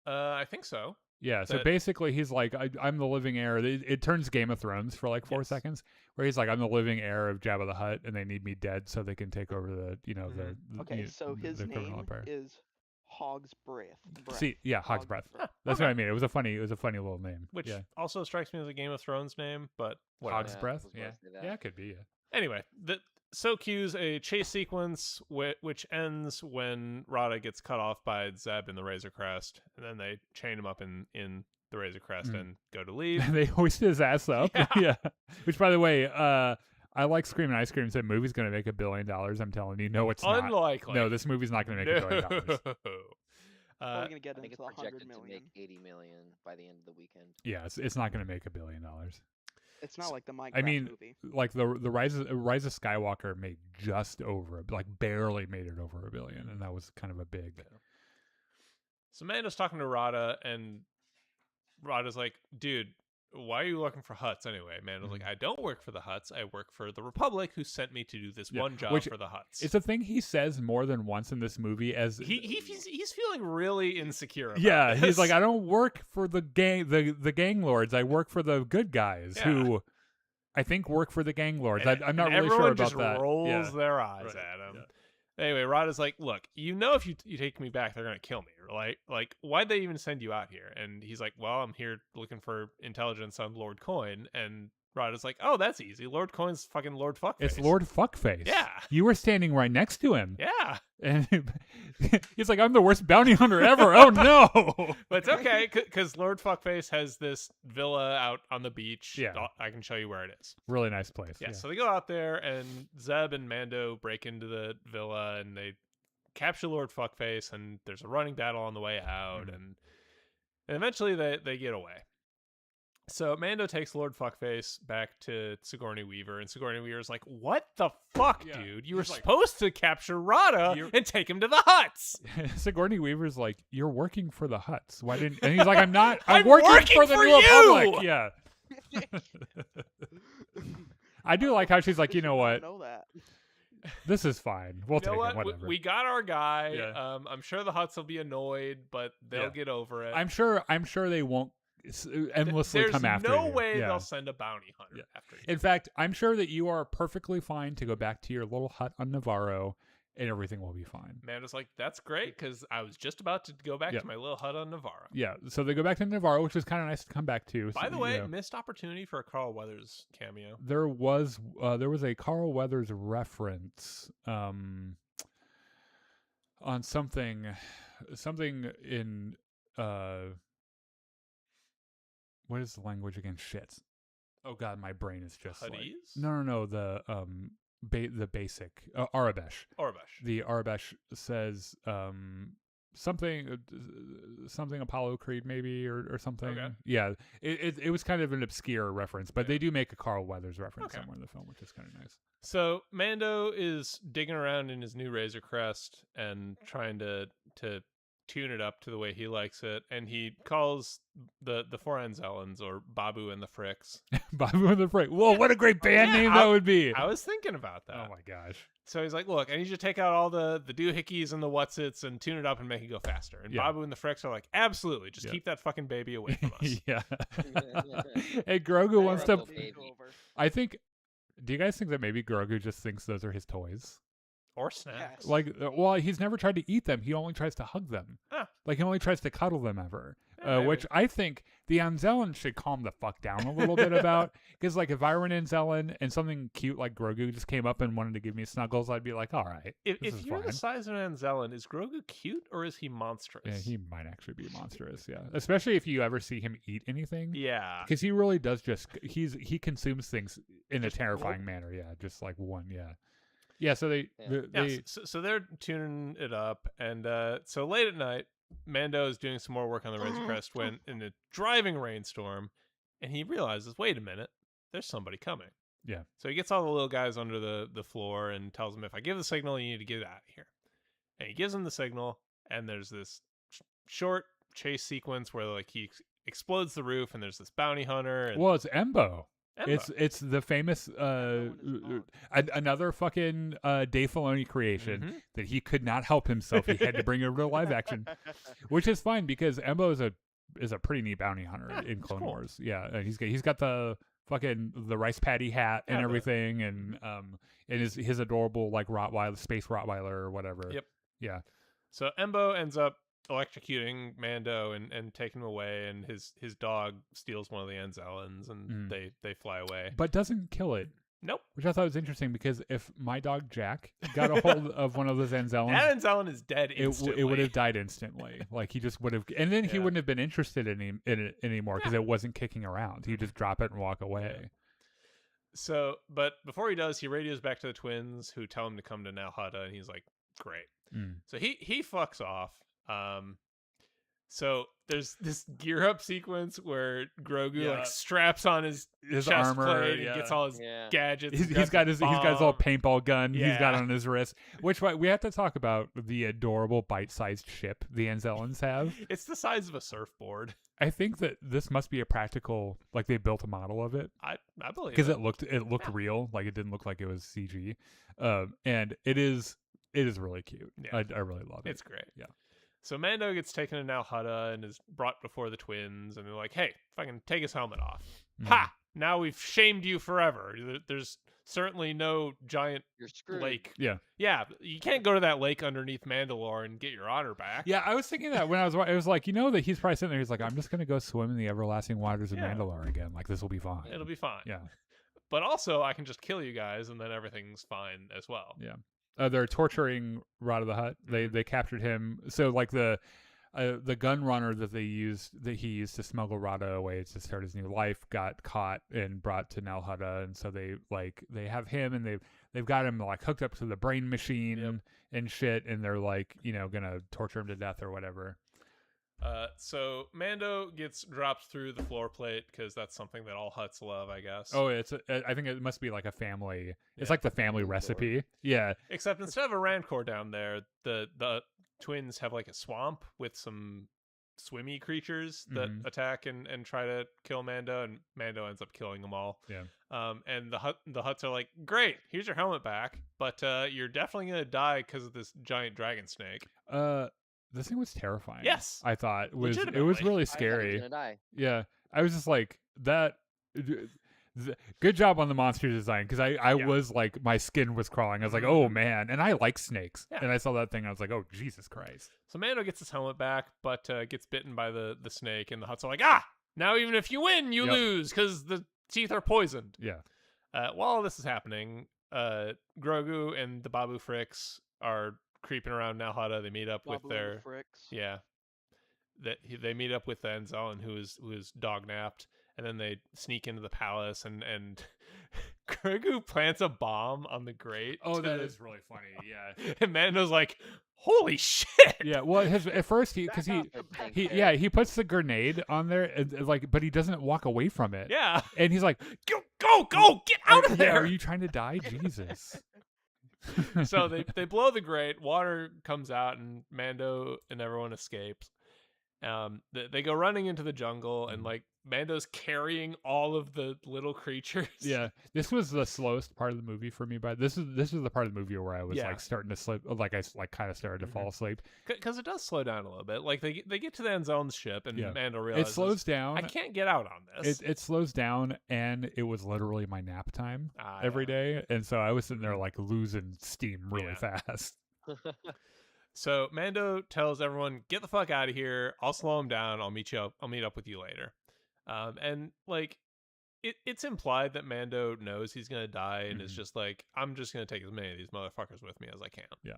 I think so. Yeah, so That- basically he's like, I'm the living heir. It turns Game of Thrones for like 4 Yes. seconds, where he's like, I'm the living heir of Jabba the Hutt, and they need me dead so they can take over the Okay, so his the criminal name empire. is Hog's Breath. See, yeah, Hog's Breath. Huh, That's okay. what I mean. It was a funny little name. Which yeah. also strikes me as a Game of Thrones name, but whatever. Hog's Yeah, Breath. was about Yeah, to say that. yeah, it could be. Yeah. Anyway, so cues a chase sequence which ends when Rada gets cut off by Zeb in the Razor Crest, and then they chain him up in the Razor Crest Mm. and go to leave. They hoist his ass up. Yeah. Yeah. Which, by the way, I like Screaming Ice Cream said movie's going to make $1 billion. I'm telling you, no, it's not. Unlikely. No, this movie's not going to make $1 billion. Probably gonna get I think into it's the 100 projected to million. make 80 million by the end of the weekend. Yeah, it's not going to make $1 billion. It's not like the Minecraft I mean, movie. like the Rise of Skywalker made just over, like barely made it over $1 billion, and that was kind of a big. So Mando's talking to Rada, and Rada's like, dude, why are you looking for Hutts anyway? Mando's like, I don't work for the Hutts. I work for the Republic, who sent me to do this Yeah, one job which for the Hutts. It's a thing he says more than once in this movie. As He's feeling really insecure. About yeah, this. he's like, I don't work for the gang lords. I work for the good guys Yeah. who I think work for the gang lords. I'm not and really everyone sure about just that. rolls Yeah. their eyes Right, at him. yeah. Anyway, Rada's like, look, if you take me back, they're gonna kill me. Like, why'd they even send you out here? And he's like, well, I'm here looking for intelligence on Lord Coin. And Rada's like, oh, that's easy. Lord Coin's fucking Lord Fuckface. It's Lord Fuckface. Yeah. You were standing right next to him. Yeah, And he's like, I'm the worst bounty hunter ever. Oh, no. but it's okay because Lord Fuckface has this villa out on the beach. Yeah. I can show you where it is. Really nice place. Yeah, so they go out there, and Zeb and Mando break into the villa, and they capture Lord Fuckface, and there's a running battle on the way out, Mhm. and eventually they get away. So Mando takes Lord Fuckface back to Sigourney Weaver, and Sigourney Weaver's like, what the fuck, Yeah, dude? You were he's like, supposed to capture Rada You're- and take him to the Hutts. Sigourney Weaver's like, you're working for the Hutts. Why didn't? And he's like, I'm not. I'm, I'm working, working for the for New you!" Republic. Yeah. I do like how she's like, you know what? Know that. This is fine. We'll You know take what? it. Whatever. We got our guy. Yeah. I'm sure the Hutts will be annoyed, but they'll Yeah. get over it. I'm sure they won't endlessly There's come after no you. way Yeah. they'll send a bounty hunter Yeah. after you. In fact, I'm sure that you are perfectly fine to go back to your little hut on Navarro, and everything will be fine. Amanda's like, that's great, because I was just about to go back Yeah. to my little hut on Navarro. Yeah. So they go back to Navarro, which was kind of nice to come back to. By So, the you way, know, missed opportunity for a Carl Weathers cameo. there was a Carl Weathers reference on something in what is the language again? Shit. Oh god, my brain is just like, Huddies? no, the the basic Arabesh. Orbash. The Arabesh says something Apollo Creed maybe or something. Okay. Yeah, it was kind of an obscure reference, but Yeah. they do make a Carl Weathers reference Okay. somewhere in the film, which is kind of nice. So Mando is digging around in his new Razor Crest and trying to tune it up to the way he likes it, and he calls the four Anzellans, or Babu and the Fricks. Babu and the Frick. Whoa, what a great band Yeah, name that would be. I was thinking about that. Oh my gosh. So he's like, look, I need you to take out all the doohickeys and the whatsits and tune it up and make it go faster. And Yeah. Babu and the Fricks are like, absolutely, just Yeah. keep that fucking baby away from us. Yeah. Hey, Grogu wants to. Grogu. Baby. I think. Do you guys think that maybe Grogu just thinks those are his toys? Or snacks. Yes. Like, well, he's never tried to eat them. He only tries to hug them. Ah. Like, he only tries to cuddle them ever. Yeah, maybe. Which I think the Anzellan should calm the fuck down a little bit about. Because, like, if I were an Anzellan and something cute like Grogu just came up and wanted to give me snuggles, I'd be like, all right. If this is you're fine. the size of an Anzellan, is Grogu cute or is he monstrous? Yeah, he might actually be monstrous. Yeah, especially if you ever see him eat anything. Yeah. Because he really does he consumes things in Just a terrifying manner. Yeah, just like one. Yeah, yeah. So they Yeah, so they're tuning it up, and so late at night, Mando is doing some more work on the Razor Crest when in a driving rainstorm, and he realizes, wait a minute, there's somebody coming. Yeah. So he gets all the little guys under the floor and tells them, if I give the signal, you need to get out of here. And he gives them the signal, and there's this short chase sequence where like he explodes the roof, and there's this bounty hunter. And well, it's Embo. Emma. It's the famous another fucking Dave Filoni creation Mhm. that he could not help himself. He had to bring over to live action, which is fine because Embo is a pretty neat bounty hunter Yeah, in it's Clone cool. Wars. Yeah, and he's got the fucking the rice patty hat and Yeah, everything, and his adorable like Rottweiler, space Rottweiler or whatever. Yep. Yeah. So Embo ends up electrocuting Mando and taking him away, and his dog steals one of the Anzellans, and they fly away. But doesn't kill it. Nope. Which I thought was interesting because if my dog Jack got a hold of one of those Anzellans, That Anzellan is dead instantly. it would have died instantly. Like he just would have, and then he Yeah. wouldn't have been interested in it anymore because it wasn't kicking around. He'd just drop it and walk away. So, but before he does, he radios back to the twins, who tell him to come to Nal Hutta, and he's like, "Great." Mm. So he fucks off. So there's this gear up sequence where Grogu Yeah. like straps on his His chest armor, plate yeah. and gets all his Yeah. gadgets. He's grabs got the his little bomb. paintball gun he's got Yeah. on his wrist. Which we have to talk about the adorable bite-sized ship the Anzellans have. It's the size of a surfboard. I think that this must be a practical, like they built a model of it. I believe Because it. it looked Yeah. real, like it didn't look like it was CG, and it is really cute. Yeah. I really love it. It's great. Yeah. So Mando gets taken to Nal Hutta and is brought before the twins, and they're like, "Hey, fucking take his helmet off." Mhm. Ha! Now we've shamed you forever. There's certainly no giant You're screwed. lake. Yeah, Yeah, you can't go to that lake underneath Mandalore and get your honor back. yeah. I was thinking that when I was like, that he's probably sitting there. He's like, I'm just gonna go swim in the everlasting waters of Yeah. Mandalore again. Like this will be fine. It'll be fine. Yeah, But also, I can just kill you guys, and then everything's fine as well. yeah. They're torturing Rod of the Hutt. They captured him. So like the gun runner that he used to smuggle Rada away to start his new life got caught and brought to Nal Hutta, and so they have him, and they've got him like hooked up to the brain machine and shit, and they're like gonna torture him to death or whatever. So Mando gets dropped through the floor plate because that's something that all Hutts love, I guess. Oh, I think it must be like a family. It's Yeah. like the family recipe. Yeah. Except instead of a Rancor down there, the twins have like a swamp with some swimmy creatures that attack and try to kill Mando, and Mando ends up killing them all. Yeah. And the Hutts are like, "Great, here's your helmet back, but you're definitely gonna die because of this giant dragon snake." This thing was terrifying. Yes. I thought it was Legitimately. really I thought he was scary. gonna die. Yeah, I was just like that. Good job on the monster design because I was like my skin was crawling. I was like, oh man, and I like snakes. Yeah. And I saw that thing, and I was like, oh Jesus Christ. So Mando gets his helmet back, but gets bitten by the snake, and the Hutts are like, "Ah, now even if you win, you Yep. lose because the teeth are poisoned." Yeah, While all this is happening, Grogu and the Babu Fricks are creeping around Nal Hutta. They meet up with Babu their Fricks. they meet up with the Anzellan who is dog napped, and then they sneak into the palace and Grogu plants a bomb on the grate. Oh, to that the- is really funny. Yeah. And Mando's like, "Holy shit!" Yeah. Well, at first because Back off the tank he there. yeah he puts the grenade on there and, like, but he doesn't walk away from it. Yeah. And he's like, Go, get out of yeah, there! are you trying to die? Jesus. So they blow the grate, water comes out, and Mando and everyone escapes. They go running into the jungle, and like Mando's carrying all of the little creatures. Yeah, this was the slowest part of the movie for me. But this is the part of the movie where I was Yeah. like starting to slip, like I like kind of started to fall asleep. Because it does slow down a little bit. Like they get to the end zone's ship, and Yeah. Mando It realizes slows down. I can't get out on this. It slows down, and it was literally my nap time every Yeah. day, and so I was sitting there like losing steam really Yeah. fast. So Mando tells everyone, "Get the fuck out of here! I'll slow him down. I'll meet up with you later." And like, it's implied that Mando knows he's gonna die, and is Mhm. just like, "I'm just gonna take as many of these motherfuckers with me as I can." Yeah.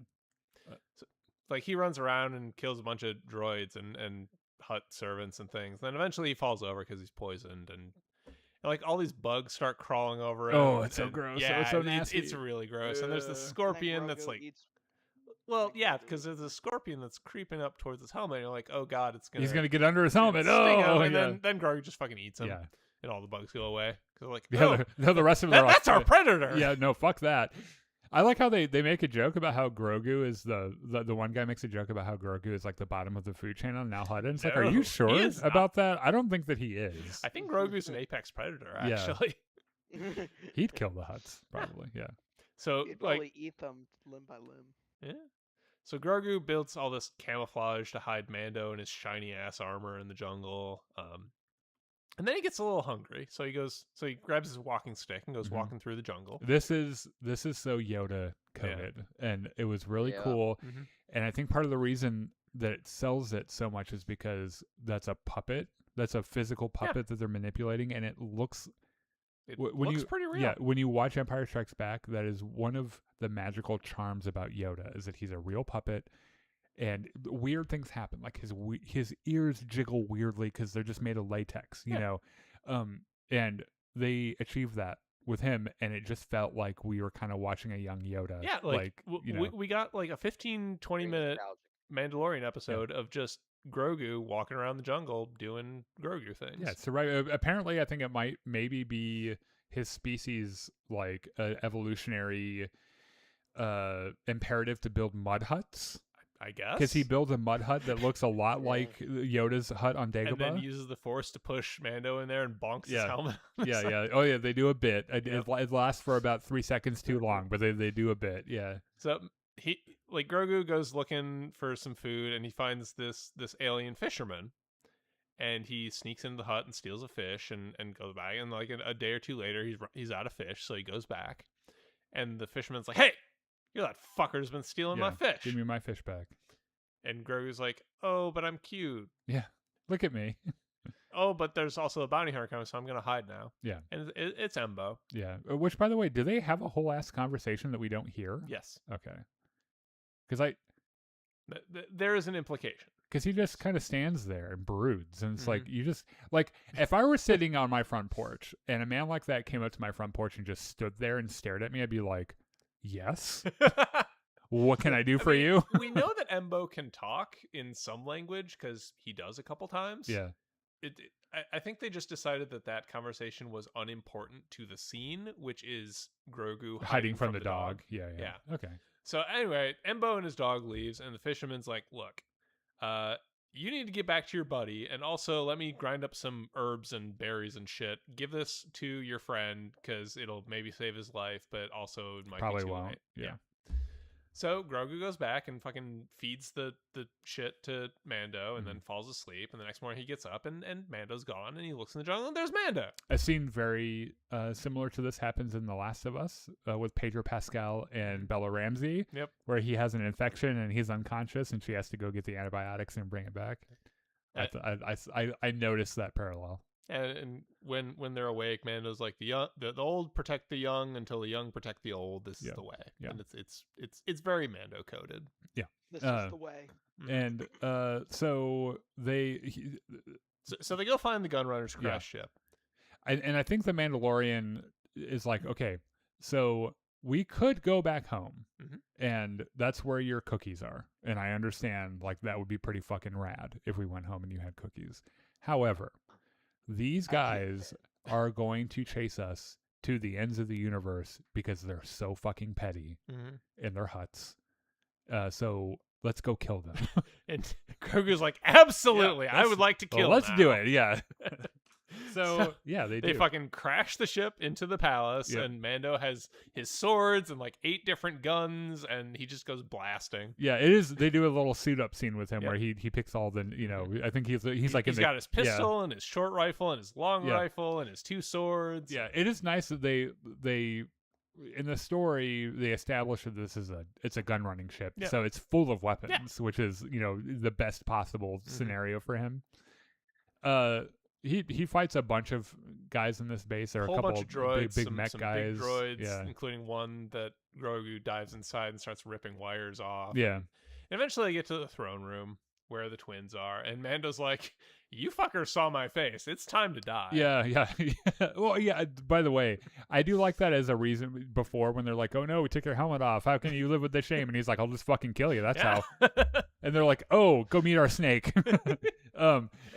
So, like he runs around and kills a bunch of droids and hut servants and things. Then eventually he falls over because he's poisoned, and like all these bugs start crawling over him. Oh, it's so and- gross. Yeah, It's so It's nasty. really gross. And there's this And then scorpion that's Grogu like, eats- well, like yeah, Grogu because there's a scorpion that's creeping up towards his helmet. And you're like, oh god, it's gonna. He's gonna get under his it's gonna helmet. sting him, Oh, and yeah. then Grogu just fucking eats him, Yeah. and all the bugs go away. Because like, The oh, other, the rest of them are like, that's our predator. Yeah, no, fuck that. I like how they make a joke about how Grogu is the one guy makes a joke about how Grogu is like the bottom of the food chain on Nal Hutton. It's like, are No, you he sure is not. about that? I don't think that he is. I think Grogu's an apex predator, Yeah. actually. He'd kill the Hutts, probably. Yeah. So You'd like, probably eat them limb by limb. yeah. So Grogu builds all this camouflage to hide Mando and his shiny ass armor in the jungle. And then he gets a little hungry, so he grabs his walking stick and goes Mhm. walking through the jungle. This is so Yoda coded, and it was really Yeah. cool. Mhm. And I think part of the reason that it sells it so much is because that's a puppet. That's a physical puppet that they're manipulating, and it looks. It when looks you, pretty real. Yeah, when you watch Empire Strikes Back, that is one of the magical charms about Yoda is that he's a real puppet, and weird things happen. Like his ears jiggle weirdly because they're just made of latex, you know. And they achieved that with him, and it just felt like we were kind of watching a young Yoda. Yeah, like you know, we got like a 15-20 Very minute nostalgic. Mandalorian episode of just Grogu walking around the jungle doing Grogu things. yeah. So right, apparently, I think it might maybe be his species like evolutionary imperative to build mud huts. I guess. Because he builds a mud hut that looks a lot Yeah. like Yoda's hut on Dagobah. and then uses the Force to push Mando in there and bonks his Yeah. helmet. Yeah, yeah. Oh, yeah. They do a bit. It, Yep. it lasts for about 3 seconds too long, but they do a bit. Yeah. So he like Grogu goes looking for some food, and he finds this alien fisherman, and he sneaks into the hut and steals a fish and goes back. And like a day or two later, he's out of fish, so he goes back, and the fisherman's like, "Hey, you're that fucker who's been stealing my Yeah. fish." Give me my fish back. And Grogu's like, "Oh, but I'm cute. Yeah. Look at me. Oh, but there's also a bounty hunter coming, so I'm gonna hide now." Yeah. And it's Embo. Yeah. Which, by the way, do they have a whole ass conversation that we don't hear? Yes, Okay. Because there is an implication. he just kind of stands there and broods, and it's Mm-hmm. like you just like if I were sitting on my front porch and a man like that came up to my front porch and just stood there and stared at me, I'd be like, "Yes, what can I do for you?" We know that Embo can talk in some language because he does a couple times. Yeah. I think they just decided that conversation was unimportant to the scene, which is Grogu Hiding from the dog. Yeah. Yeah. Okay. So anyway, Embo and his dog leaves, and the fisherman's like, "Look, you need to get back to your buddy, and also let me grind up some herbs and berries and shit. Give this to your friend because it'll maybe save his life, but also it might Probably be too won't. late." Yeah. So Grogu goes back and fucking feeds the shit to Mando, and Mm-hmm. then falls asleep. And the next morning he gets up, and Mando's gone, and he looks in the jungle, and there's Mando. A scene very similar to this happens in The Last of Us with Pedro Pascal and Bella Ramsey. Yep. Where he has an infection and he's unconscious, and she has to go get the antibiotics and bring it back. I noticed that parallel. And when they're awake, Mando's like, the old protect the young until the young protect the old. This is Yeah. the way. Yeah. And it's very Mando coded. This Uh, is the way. And so So they go find the Gunrunner's crash ship. and I think the Mandalorian is like, okay, so we could go back home, Mhm. and that's where your cookies are. And I understand, like, that would be pretty fucking rad if we went home and you had cookies. However, these I can't- guys are going to chase us to the ends of the universe because they're so fucking petty Mhm. in their huts. So let's go kill them. And Grogu's like, absolutely, I let's- would like to Well, kill. let's do now." it. Yeah. So yeah, they They do. fucking crash the ship into the palace, Yep. and Mando has his swords and like 8 different guns, and he just goes blasting. Yeah, it is. They do a little suit up scene with him Yep. where he picks all the, you know, I think he's like He's in the, got his pistol and his short rifle and his long Yeah. rifle and his 2 swords. Yeah, it is nice that they in the story they establish that it's a gun running ship, Yeah. so it's full of weapons, which is, you know, the best possible Mm-hmm. scenario for him. He fights a bunch of guys in this base. There are a Whole couple bunch of droids, big some mech big guys. droids, Yeah, including one that Grogu dives inside and starts ripping wires off. yeah. And eventually, they get to the throne room where the twins are, and Mando's like, "You fuckers saw my face. It's time to die." Yeah. Well, yeah. By the way, I do like that as a reason before when they're like, "Oh no, we took your helmet off. How can you live with the shame?" And he's like, "I'll just fucking kill you. That's how." And they're like, "Oh, go meet our snake."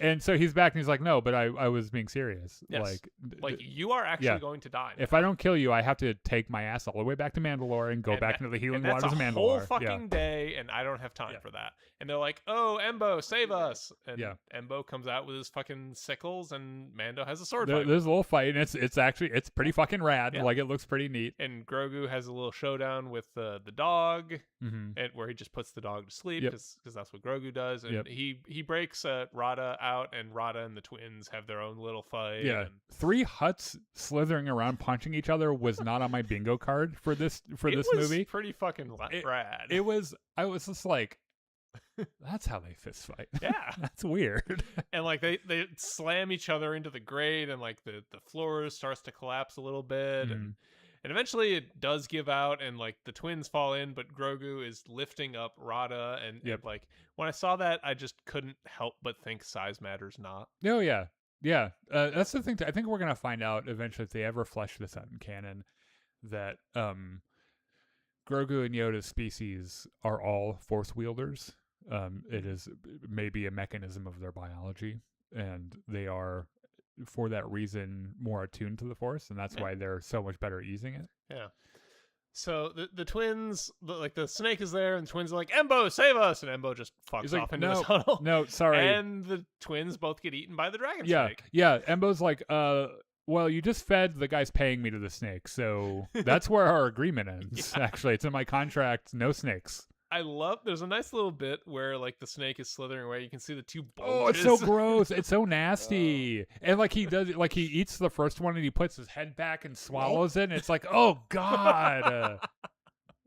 And so he's back and he's like, "No, but I was being serious. Yes. Like, you are actually yeah. going to die. If I don't kill you, I have to take my ass all the way back to Mandalore and go And back that- into the healing and that's waters of a Mandalore." whole fucking day, and I don't have time for that. And they're like, "Oh, Embo, save us!" And Yeah. Embo comes out with his fucking sickles, and Mando has a sword There- fight. there's a little fight, and it's pretty fucking rad. Yeah. Like, it looks pretty neat. And Grogu has a little showdown with the dog, Mm-hmm. and where he just puts the dog to sleep Yep. because that's what Grogu does. And Yep. he breaks Rada out, and Rada and the twins have their own little fight. Yeah, and 3 huts slithering around punching each other was not on my bingo card for this it was movie. pretty fucking rad. It was. I was just like, that's how they fist fight. Yeah. That's weird. And like they slam each other into the grate, and like the floor starts to collapse a little bit, Mhm. and eventually it does give out, and like the twins fall in, but Grogu is lifting up Rada, and Yep. like when I saw that, I just couldn't help but think size matters not. Oh yeah, yeah. That's the thing. I think we're gonna find out eventually if they ever flesh this out in canon that Grogu and Yoda's species are all Force wielders. It is maybe a mechanism of their biology, and they are, for that reason, more attuned to the Force, and that's Yeah. why they're so much better at using it. Yeah. So the twins, like the snake is there, and the twins are like, "Embo, save us!" And Embo just fucks He's like, off into "No, the tunnel. No, sorry. And the twins both get eaten by the dragon Yeah, snake. yeah. Embo's like, well, you just fed the guy's paying me to the snake, so that's where our agreement ends. Yeah. Actually, it's in my contract. No snakes. I love. There's a nice little bit where like the snake is slithering away. You can see the 2 bulges. Oh, it's so gross. It's so nasty. And like he eats the first one and he puts his head back and swallows it. And it's like, oh god,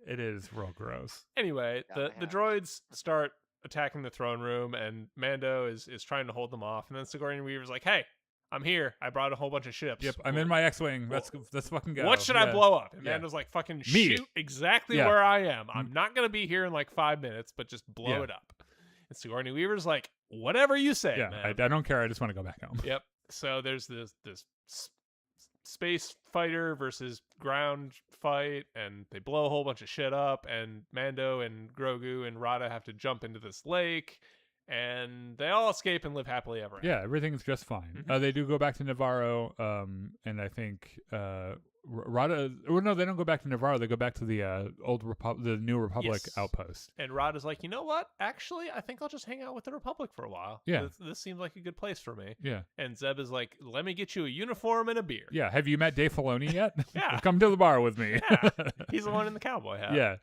it is real gross. Anyway, Got the my hat. droids start attacking the throne room, and Mando is trying to hold them off. And then Sigourney Weaver's like, "Hey, I'm here. I brought a whole bunch of ships. Yep, I'm in my X-wing. Let's fucking go. What should I Yeah. blow up?" And Yeah. Mando's like, "Fucking Me. shoot exactly Yeah. where I am. I'm not gonna be here in like 5 minutes, but just blow Yeah. it up." And Sigourney Weaver's like, "Whatever you say, Yeah, man." I don't care. I just want to go back home. Yep. So there's this space fighter versus ground fight, and they blow a whole bunch of shit up, and Mando and Grogu and Rada have to jump into this lake, and they all escape and live happily ever after. Yeah, everything's just fine. Mhm. They do go back to Navarro, and I think Rada. Well, no, they don't go back to Navarro. They go back to the the New Republic Yes. outpost. And Rada's like, "You know what? Actually, I think I'll just hang out with the Republic for a while. Yeah. This seems like a good place for me." Yeah, And Zeb is like, "Let me get you a uniform and a beer." yeah. Have you met Dave Filoni yet? Yeah. Come to the bar with me. Yeah. He's the one in the cowboy hat. Yeah.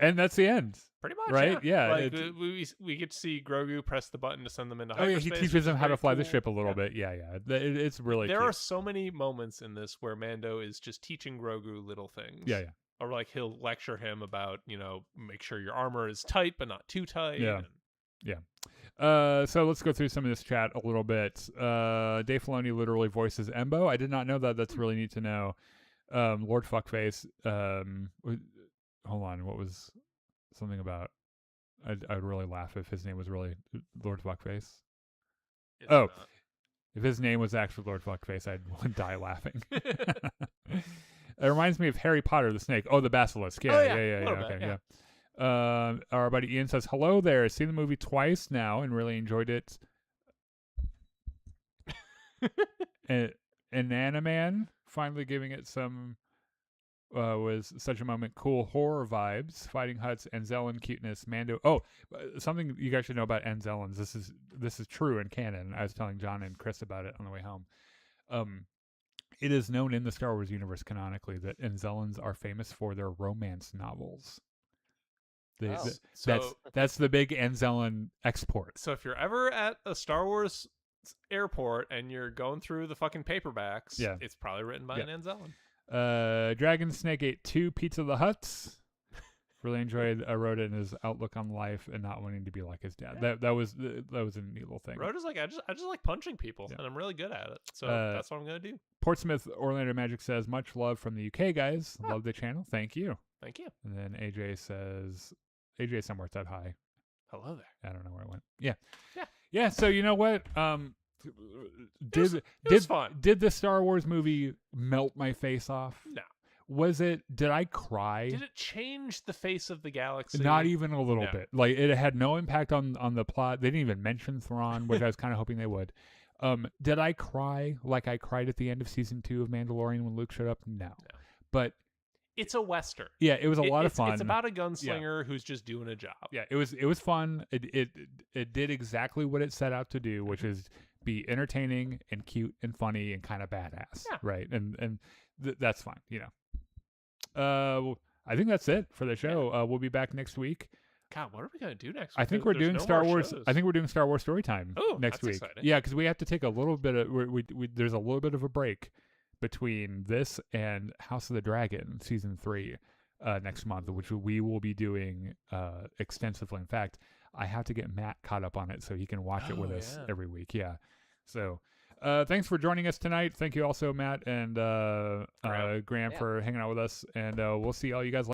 And that's the end. Pretty much, Right? Yeah, Like it- we get to see Grogu press the button to send them into Oh yeah, hyperspace. he which teaches is them how to very fly the cool. ship a little Yeah. bit. Yeah. It's really There cute. are so many moments in this where Mando is just teaching Grogu little things. Yeah, yeah. Or like he'll lecture him about, make sure your armor is tight but not too tight. Yeah. and- So let's go through some of this chat a little bit. Dave Filoni literally voices Embo. I did not know that. That's really neat to know. Lord Fuckface. Hold on. What was something about? I'd really laugh if his name was really Lord Fuckface. it's Oh. not. If his name was actually Lord Fuckface, I'd die laughing. It reminds me of Harry Potter, the snake. Oh, the basilisk. Yeah, Oh, yeah, yeah. a little Okay, bit, yeah. Our buddy Ian says, hello there. Seen the movie twice now and really enjoyed it. And Animan finally giving it some was such a moment. Cool horror vibes, fighting huts, Anzellan cuteness, Mando. Oh, something you guys should know about Anzellans. This is true in canon. I was telling John and Chris about it on the way home. It is known in the Star Wars universe canonically that Anzellans are famous for their romance novels. That's the big Anzellan export. So if you're ever at a Star Wars airport and you're going through the fucking paperbacks, Yeah. it's probably written by an Anzellan. Dragon Snake ate 2 Pizza the Hutts. Really enjoyed Rhoda and his outlook on life and not wanting to be like his dad. Yeah. That was a neat little thing. Rhoda's like, I just like punching people, and I'm really good at it. So that's what I'm gonna do. Portsmouth Orlando Magic says, much love from the UK guys. Oh. Love the channel. Thank you. Thank you. And then AJ says, AJ somewhere said hi. Hello there. I don't know where it went. Yeah. Yeah. Yeah. So you know what? It was fun. Did the Star Wars movie melt my face off? No. Did I cry? Did it change the face of the galaxy? Not even a little No. bit. Like it had no impact on the plot. They didn't even mention Thrawn, which I was kind of hoping they would. Did I cry like I cried at the end of season 2 of Mandalorian when Luke showed up? No. But it's a Western. yeah, it was a lot of fun. It's about a gunslinger who's just doing a job. Yeah, it was fun. It did exactly what it set out to do, which is be entertaining and cute and funny and kind of badass. Yeah. Right. And that's fine, you know. I think that's it for the show. We'll be back next week. God, what are we gonna do next? I think we're doing Star Wars. I think we're doing Star Wars Storytime next that's week. exciting. Yeah, because we have to take a little bit of. There's a little bit of a break between this and House of the Dragon season 3 next month, which we will be doing extensively. In fact, I have to get Matt caught up on it so he can watch it with us every week. Yeah. So thanks for joining us tonight. Thank you also, Matt and Graham for hanging out with us. And we'll see all you guys later.